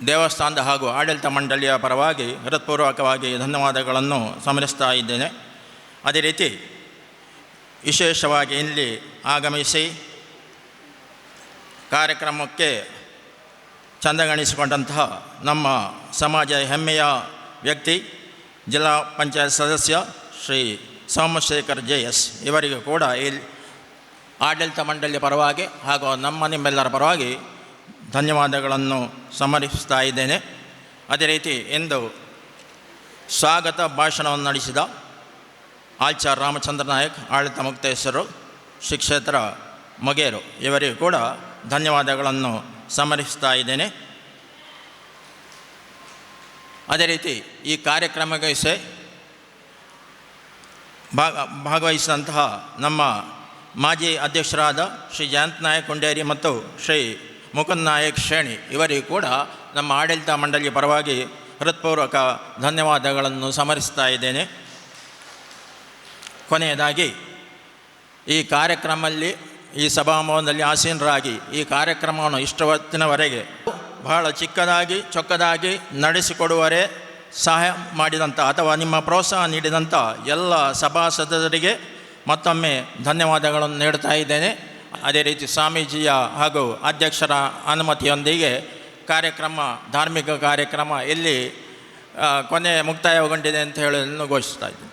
ದೇವಸ್ಥಾನದ ಹಾಗೂ ಆಡಳಿತ ಮಂಡಳಿಯ ಪರವಾಗಿ ಹೃತ್ಪೂರ್ವಕವಾಗಿ ಧನ್ಯವಾದಗಳನ್ನು ಸಮರ್ಪಿಸ್ತಾ ಇದ್ದೇನೆ. ಅದೇ ರೀತಿ ವಿಶೇಷವಾಗಿ ಇಲ್ಲಿ ಆಗಮಿಸಿ ಕಾರ್ಯಕ್ರಮಕ್ಕೆ ಚಂದಗಣಿಸಿಕೊಂಡಂತಹ ನಮ್ಮ ಸಮಾಜ ಹೆಮ್ಮೆಯ ವ್ಯಕ್ತಿ ಜಿಲ್ಲಾ ಪಂಚಾಯತ್ ಸದಸ್ಯ ಶ್ರೀ ಸೋಮಶೇಖರ್ JS, ಇವರಿಗೂ ಕೂಡ ಇಲ್ಲಿ ಆಡಳಿತ ಮಂಡಳಿಯ ಪರವಾಗಿ ಹಾಗೂ ನಿಮ್ಮೆಲ್ಲರ ಪರವಾಗಿ ಧನ್ಯವಾದಗಳನ್ನು ಸಮರ್ಪಿಸ್ತಾ ಇದ್ದೇನೆ. ಅದೇ ರೀತಿ ಇಂದು ಸ್ವಾಗತ ಭಾಷಣವನ್ನು ನಡೆಸಿದ ಆಚಾರ್ಯ ರಾಮಚಂದ್ರ ನಾಯಕ್, ಆಡಳಿತ ಮುಕ್ತೇಶ್ವರರು, ಶ್ರೀ ಕ್ಷೇತ್ರ ಮೊಗೇರು, ಇವರಿಗೂ ಕೂಡ ಧನ್ಯವಾದಗಳನ್ನು ಸಮರ್ಪಿಸ್ತಾ ಇದ್ದೇನೆ. ಅದೇ ರೀತಿ ಈ ಕಾರ್ಯಕ್ರಮಕ್ಕೆ ಭಾಗವಹಿಸಿದಂತಹ ನಮ್ಮ ಮಾಜಿ ಅಧ್ಯಕ್ಷರಾದ ಶ್ರೀ ಜಯಂತ್ ನಾಯಕ್ ಕುಂಡೇರಿ ಮತ್ತು ಶ್ರೀ ಮುಕುಂದ್ ನಾಯಕ್ ಶೇಣಿ, ಇವರಿಗೂ ಕೂಡ ನಮ್ಮ ಆಡಳಿತ ಮಂಡಳಿಯ ಪರವಾಗಿ ಹೃತ್ಪೂರ್ವಕ ಧನ್ಯವಾದಗಳನ್ನು ಸಮರ್ಪಿಸ್ತಾ ಇದ್ದೇನೆ. ಕೊನೆಯದಾಗಿ ಈ ಕಾರ್ಯಕ್ರಮದಲ್ಲಿ, ಈ ಸಭಾಭವನದಲ್ಲಿ ಆಸೀನರಾಗಿ ಈ ಕಾರ್ಯಕ್ರಮವನ್ನು ಇಷ್ಟು ಹೊತ್ತಿನವರೆಗೆ ಬಹಳ ಚಿಕ್ಕದಾಗಿ ಚೊಕ್ಕದಾಗಿ ನಡೆಸಿಕೊಡುವರೆ ಸಹಾಯ ಮಾಡಿದಂಥ ಅಥವಾ ನಿಮ್ಮ ಪ್ರೋತ್ಸಾಹ ನೀಡಿದಂಥ ಎಲ್ಲ ಸಭಾಸದರಿಗೆ ಮತ್ತೊಮ್ಮೆ ಧನ್ಯವಾದಗಳನ್ನು ನೀಡ್ತಾ ಇದ್ದೇನೆ. ಅದೇ ರೀತಿ ಸ್ವಾಮೀಜಿಯ ಹಾಗೂ ಅಧ್ಯಕ್ಷರ ಅನುಮತಿಯೊಂದಿಗೆ ಧಾರ್ಮಿಕ ಕಾರ್ಯಕ್ರಮ ಇಲ್ಲಿ ಕೊನೆ ಮುಕ್ತಾಯಗೊಂಡಿದೆ ಅಂತ ಹೇಳಲು ಘೋಷಿಸ್ತಾ ಇದ್ದೀನಿ.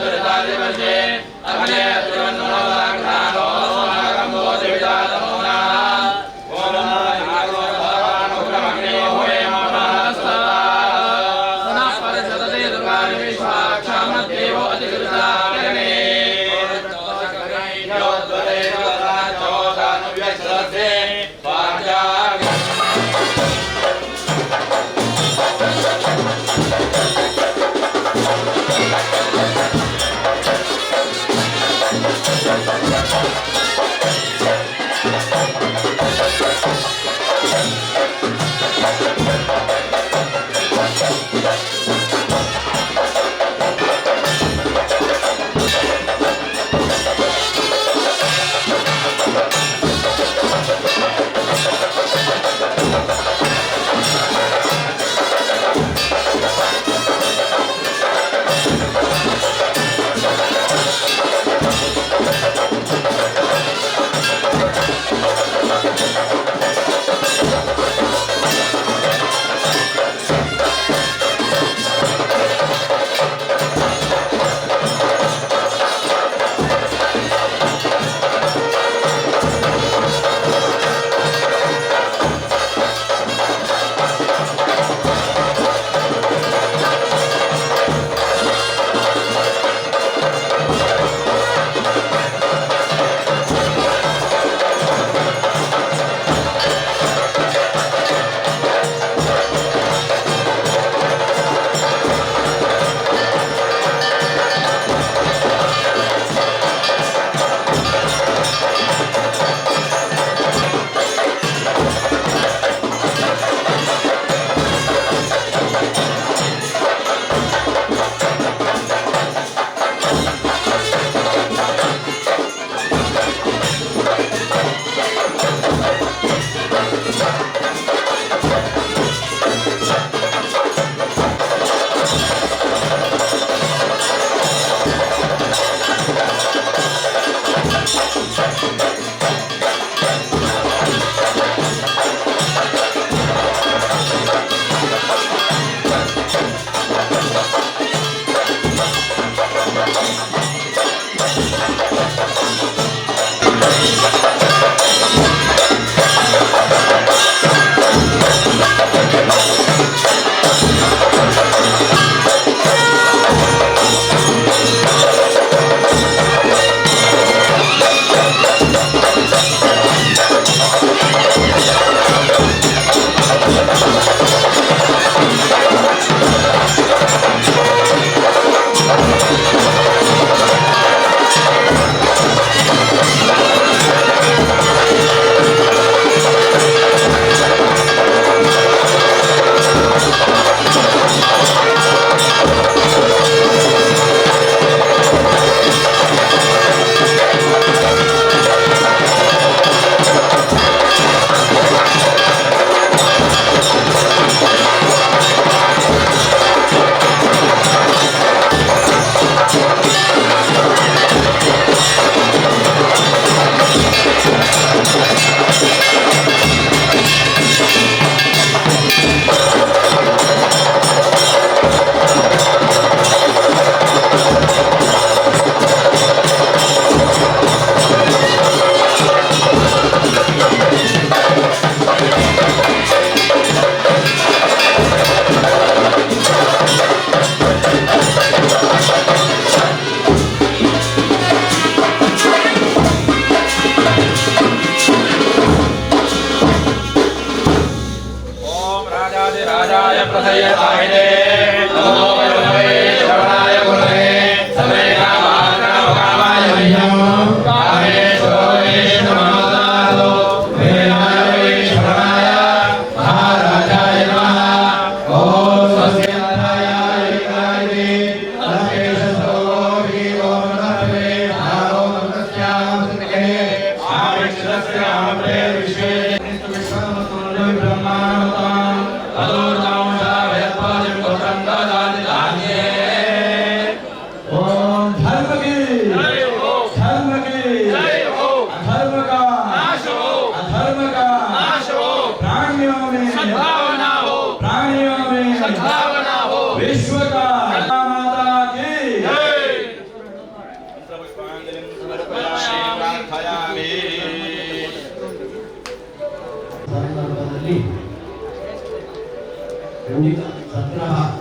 ದುರ್ಗಾದಿವಶೇ ಅಗ್ನೇ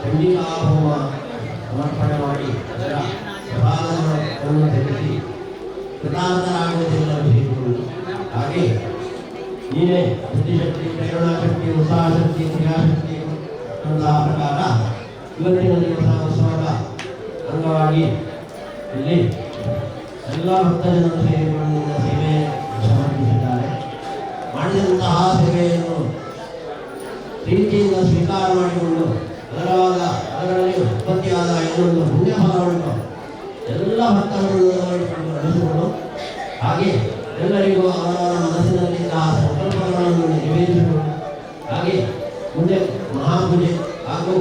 ಚಂಡಿಕಾಹೋಮ ಸಮರ್ಪಣೆ ಮಾಡಿ ಅದರ ಪ್ರಸಾದವನ್ನು ತೆಗೆಸಿ ಕೃತಾರ್ಥರಾಗುವುದಿಲ್ಲ ಋಷಿಗಳು. ಹಾಗೆ ನೀನೇ ಬುದ್ಧಿಶಕ್ತಿ, ಪ್ರೇರಣಾಶಕ್ತಿ, ಉತ್ಸಾಹಶಕ್ತಿ, ಕ್ರಿಯಾಶಕ್ತಿ ಅಂತಹ ಪ್ರಕಾರ ಇವತ್ತಿನ ದಿವಸ ಉತ್ಸವದ ಅಂಗವಾಗಿ ಇಲ್ಲಿ ಎಲ್ಲ ಭಕ್ತಜನರು ಸೇವೆಗಳಿಂದ ಸೇವೆ ಸಮರ್ಪಿಸಿದ್ದಾರೆ. ಮಾಡಿದಂತಹ ಸೇವೆಯನ್ನು ಪ್ರೀತಿಯಿಂದ ಸ್ವೀಕಾರ ಮಾಡಿಕೊಂಡು ಅದರಲ್ಲಿ ಉತ್ಪತ್ತಿಯಾದ ಇನ್ನೊಂದು ಪುಣ್ಯ ಫಲವನ್ನು ಎಲ್ಲ ಭಕ್ತರನ್ನು ನಡೆಸಿಕೊಂಡು ಹಾಗೆ ಎಲ್ಲರಿಗೂ ಅವರವರ ಮನಸ್ಸಿನಲ್ಲಿದ್ದ ಸಂಕಲ್ಪಗಳನ್ನು ನೆರವೇರಿಸಿಕೊಂಡು ಹಾಗೆ ಮುಂದೆ ಮಹಾಪೂಜೆ ಹಾಗೂ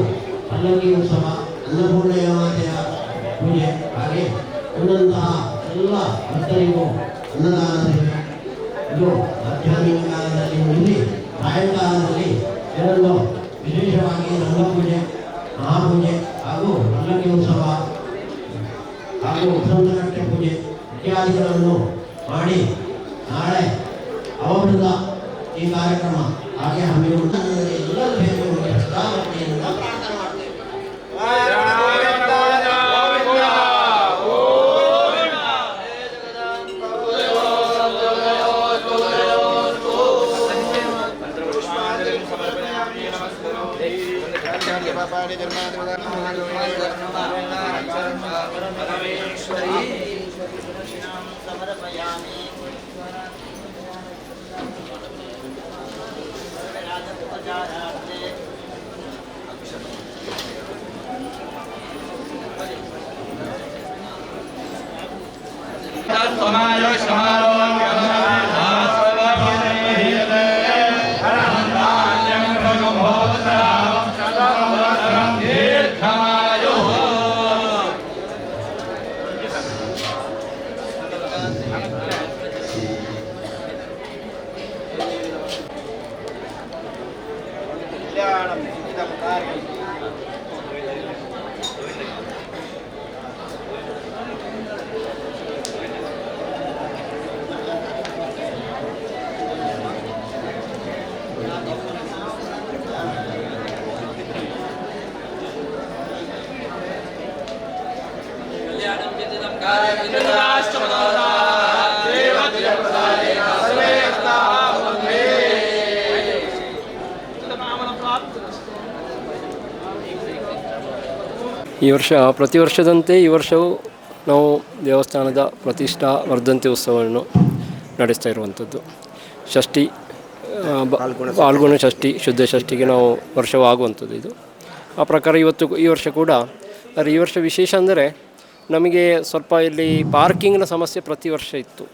ಪಲ್ಲಕ್ಕಿ ಉತ್ಸವ, ಅನ್ನಪೂರ್ಣೆಯ ಮಾತೆಯ ಪೂಜೆ ಹಾಗೆ ಉಳಿದಂತಹ ಎಲ್ಲ ಭಕ್ತರಿಗೂ ಅನ್ನದಾನ ಸೇವೆ ಇದು ಆಧ್ಯಾತ್ಮಿಕ ಕಾಲದಲ್ಲಿ ಮುಗಿಸಿ ಸಾಯಂಕಾಲದಲ್ಲಿ ಎರಡೂ ವಿಶೇಷವಾಗಿ ರಂಗಪೂಜೆ, ಮಹಾಪೂಜೆ ಹಾಗೂ ಪಲ್ಲಕ್ಕಿ ಉತ್ಸವ ಹಾಗೂ ವಸಂತಕಟ್ಟೆ ಪೂಜೆ ಇತ್ಯಾದಿಗಳನ್ನು ಮಾಡಿ ನಾಳೆ ಅವರಿಂದ ಈ ಕಾರ್ಯಕ್ರಮ ಹಾಗೆ ಹಮ್ಮಿಕೊಂಡು ಎಲ್ಲರೂ ಸೇರಿಕೊಂಡು ಸದಾಭಕ್ತಿಯಿಂದ ಪ್ರಾರ್ಥನೆ ಮಾಡ್ತೇವೆ. ಈ ವರ್ಷ ಪ್ರತಿ ವರ್ಷದಂತೆ ಈ ವರ್ಷವೂ ನಾವು ದೇವಸ್ಥಾನದ ಪ್ರತಿಷ್ಠಾ ವರ್ಧಂತಿ ಉತ್ಸವವನ್ನು ನಡೆಸ್ತಾ ಇರುವಂಥದ್ದು. ಷಷ್ಠಿ ಫಾಲ್ಗುಣ ಷಷ್ಠಿ, ಶುದ್ಧ ಷಷ್ಠಿಗೆ ನಾವು ವರ್ಷವೂ ಆಗುವಂಥದ್ದು ಇದು. ಆ ಪ್ರಕಾರ ಈ ವರ್ಷ ಕೂಡ. ಆದರೆ ಈ ವರ್ಷ ವಿಶೇಷ ಅಂದರೆ ನಮಗೆ ಸ್ವಲ್ಪ ಇಲ್ಲಿ ಪಾರ್ಕಿಂಗ್ನ ಸಮಸ್ಯೆ ಪ್ರತಿ ವರ್ಷ ಇತ್ತು.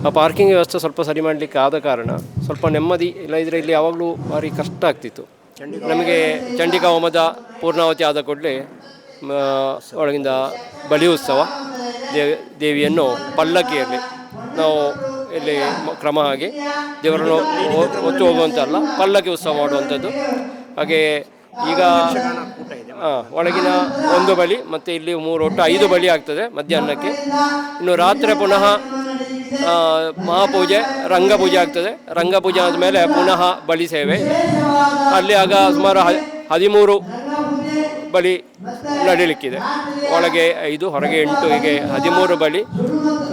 ಆ ಪಾರ್ಕಿಂಗ್ ವ್ಯವಸ್ಥೆ ಸ್ವಲ್ಪ ಸರಿ ಮಾಡಲಿಕ್ಕೆ ಆದ ಕಾರಣ ಸ್ವಲ್ಪ ನೆಮ್ಮದಿ, ಇಲ್ಲದಿದ್ದರೆ ಇಲ್ಲಿ ಯಾವಾಗಲೂ ಭಾರಿ ಕಷ್ಟ ಆಗ್ತಿತ್ತು ನಮಗೆ. ಚಂಡಿಕಾ ಹೋಮದ ಪೂರ್ಣಾವತಿ ಆದ ಕೂಡಲೇ ಒಳಗಿಂದ ಬಲಿ ಉತ್ಸವ, ದೇವಿಯನ್ನು ಪಲ್ಲಕ್ಕಿಯಲ್ಲಿ ನಾವು ಇಲ್ಲಿ ಕ್ರಮ ಆಗಿ ದೇವರನ್ನು ಹೊತ್ತು ಹೋಗುವಂತಲ್ಲ, ಪಲ್ಲಕ್ಕಿ ಉತ್ಸವ ಮಾಡುವಂಥದ್ದು. ಹಾಗೆ ಈಗ ಒಳಗಿನ ಒಂದು ಬಲಿ ಮತ್ತು ಇಲ್ಲಿ 3 ಒಟ್ಟು 5 ಬಲಿ ಆಗ್ತದೆ ಮಧ್ಯಾಹ್ನಕ್ಕೆ. ಇನ್ನು ರಾತ್ರಿ ಪುನಃ ಮಹಾಪೂಜೆ, ರಂಗಪೂಜೆ ಆಗ್ತದೆ. ರಂಗಪೂಜೆ ಆದಮೇಲೆ ಪುನಃ ಬಲಿ ಸೇವೆ. ಅಲ್ಲಿ ಆಗ ಸುಮಾರು 13 ಬಲಿ ನಡೀಲಿಕ್ಕಿದೆ. ಒಳಗೆ 5, ಹೊರಗೆ 8, ಹೀಗೆ 13 ಬಲಿ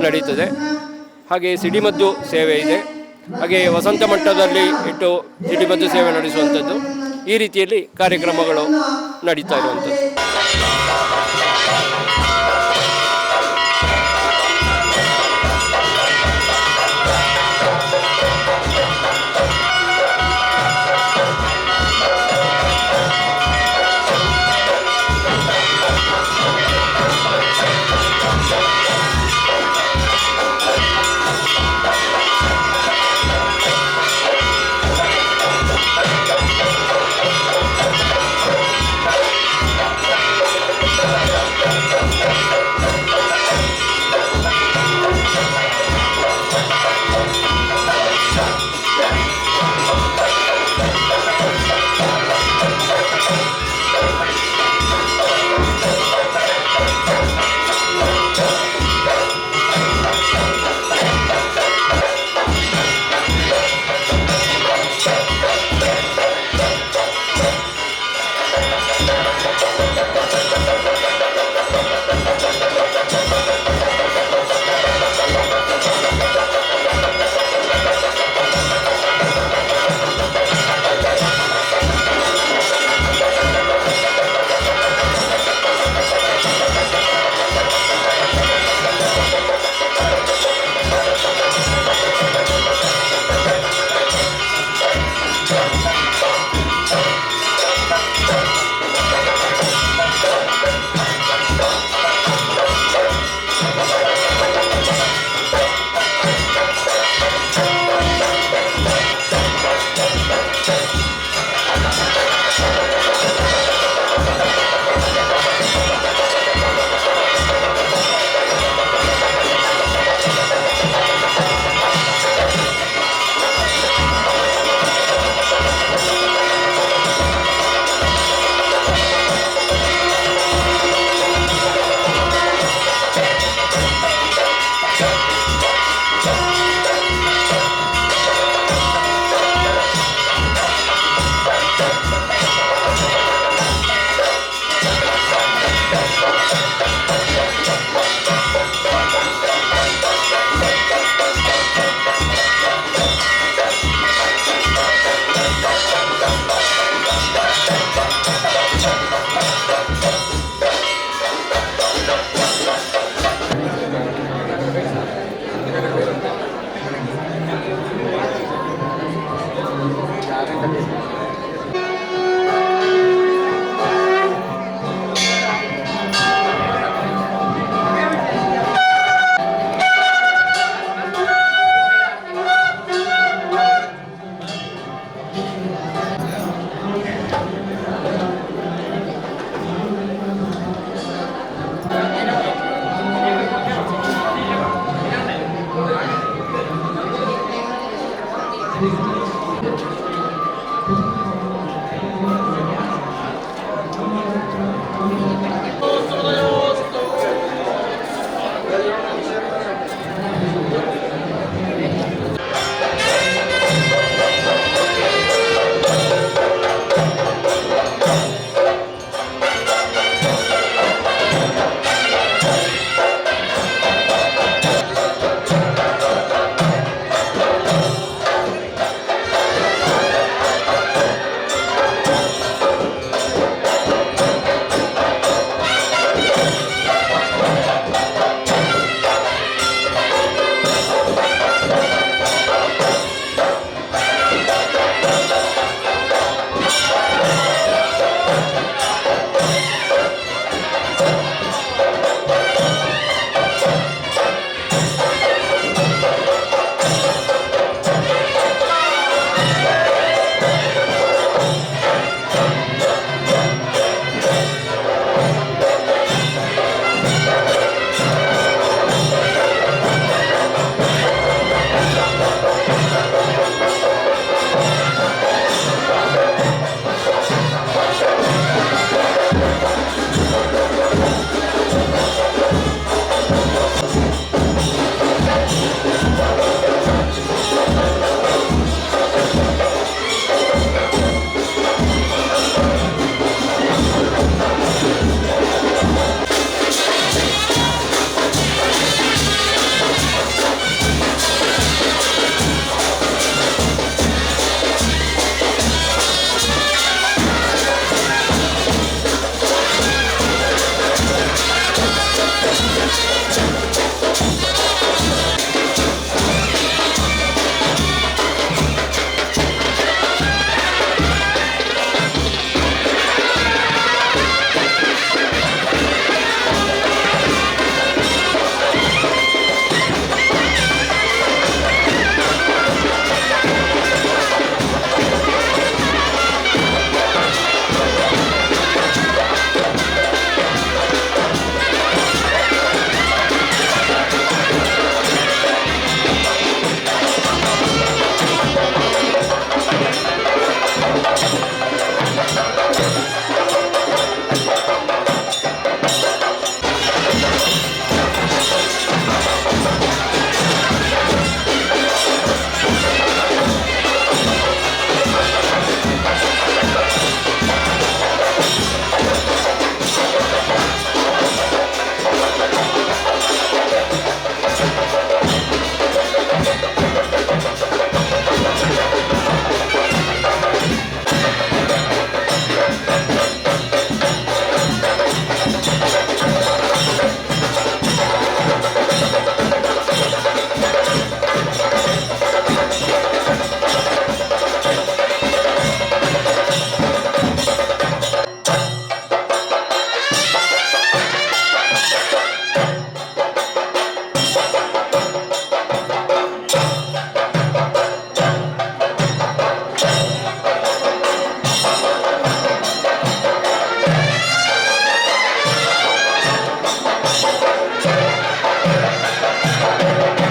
ನಡೀತದೆ. ಹಾಗೆ ಸಿಡಿಮದ್ದು ಸೇವೆ ಇದೆ. ಹಾಗೆ ವಸಂತ ಮಟ್ಟದಲ್ಲಿ ಇಟ್ಟು ಸಿಡಿಮದ್ದು ಸೇವೆ ನಡೆಸುವಂಥದ್ದು. ಈ ರೀತಿಯಲ್ಲಿ ಕಾರ್ಯಕ್ರಮಗಳು ನಡೀತಾ ಇರುವಂಥದ್ದು.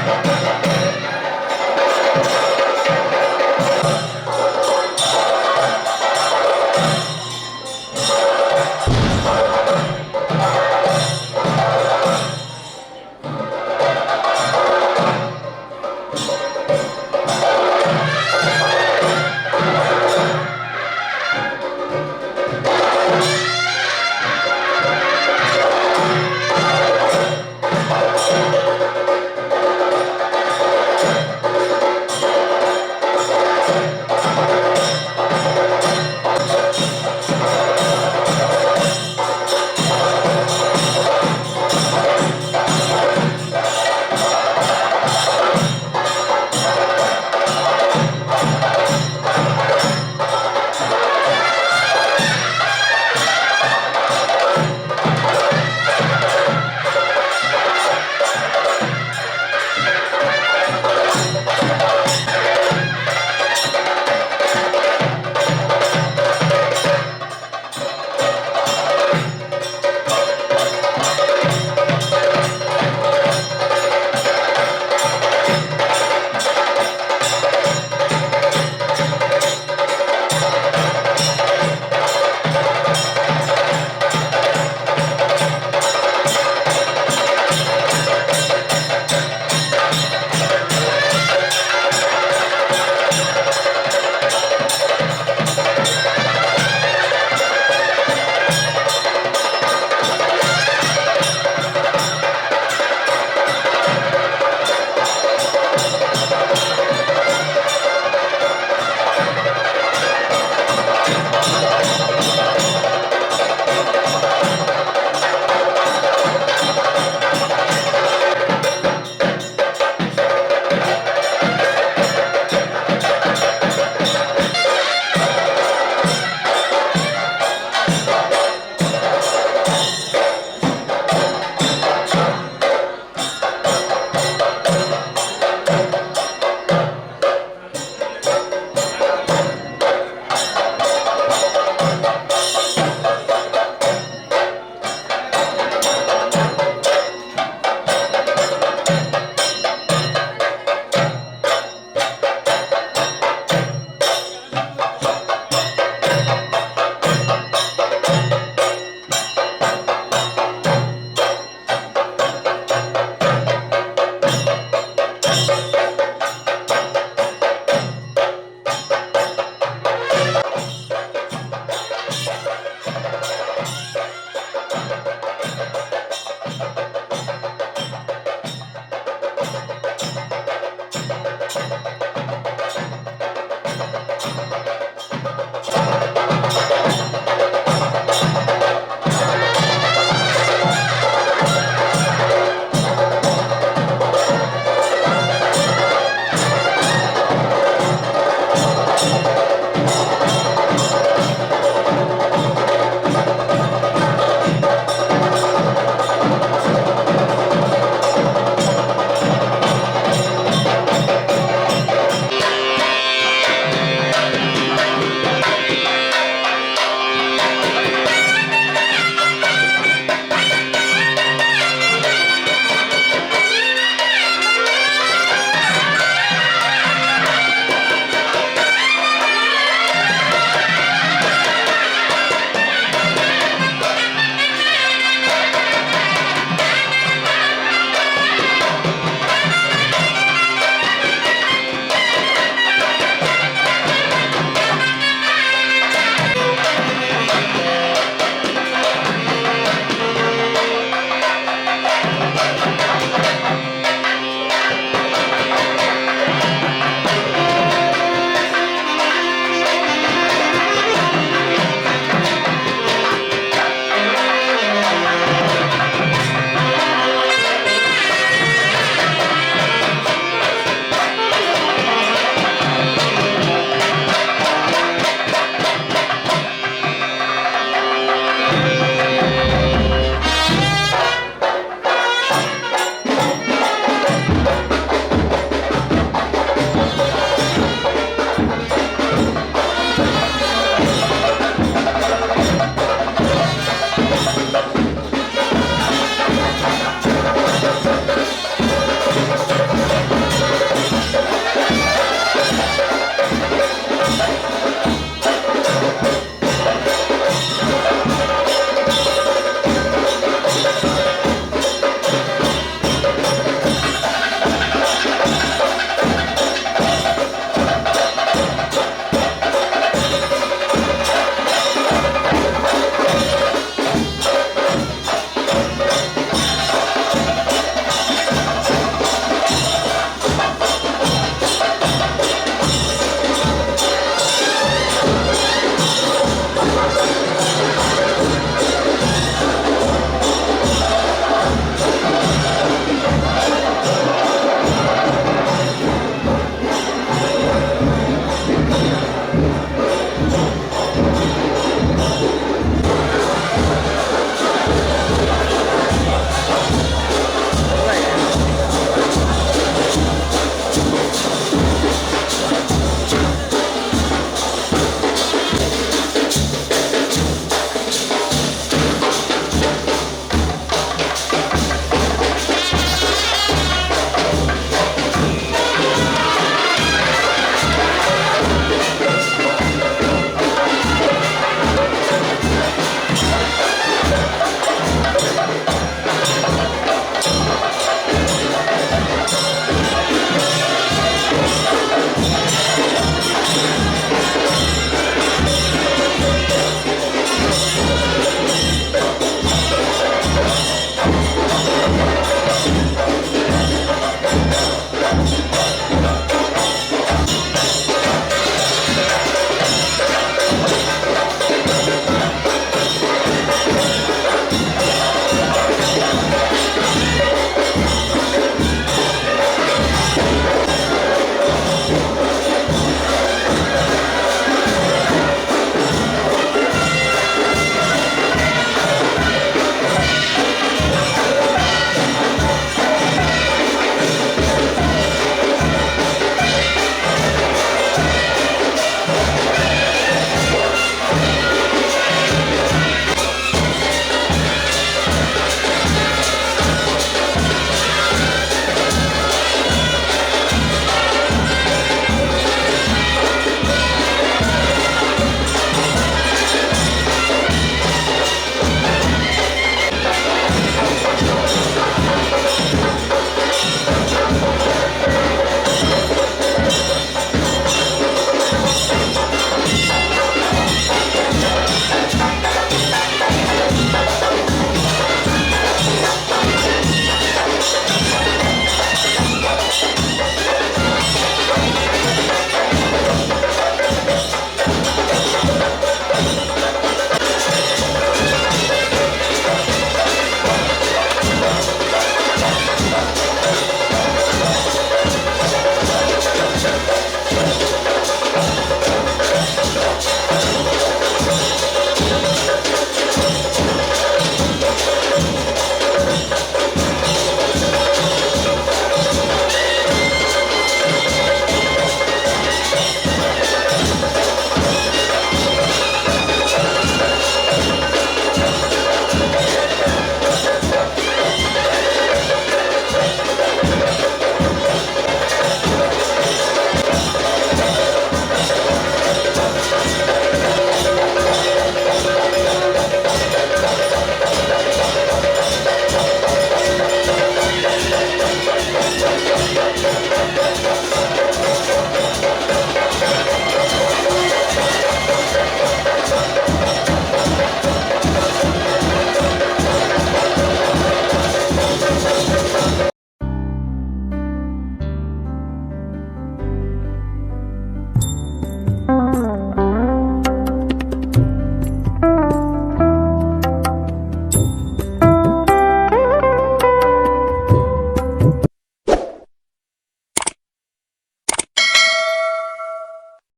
ಿ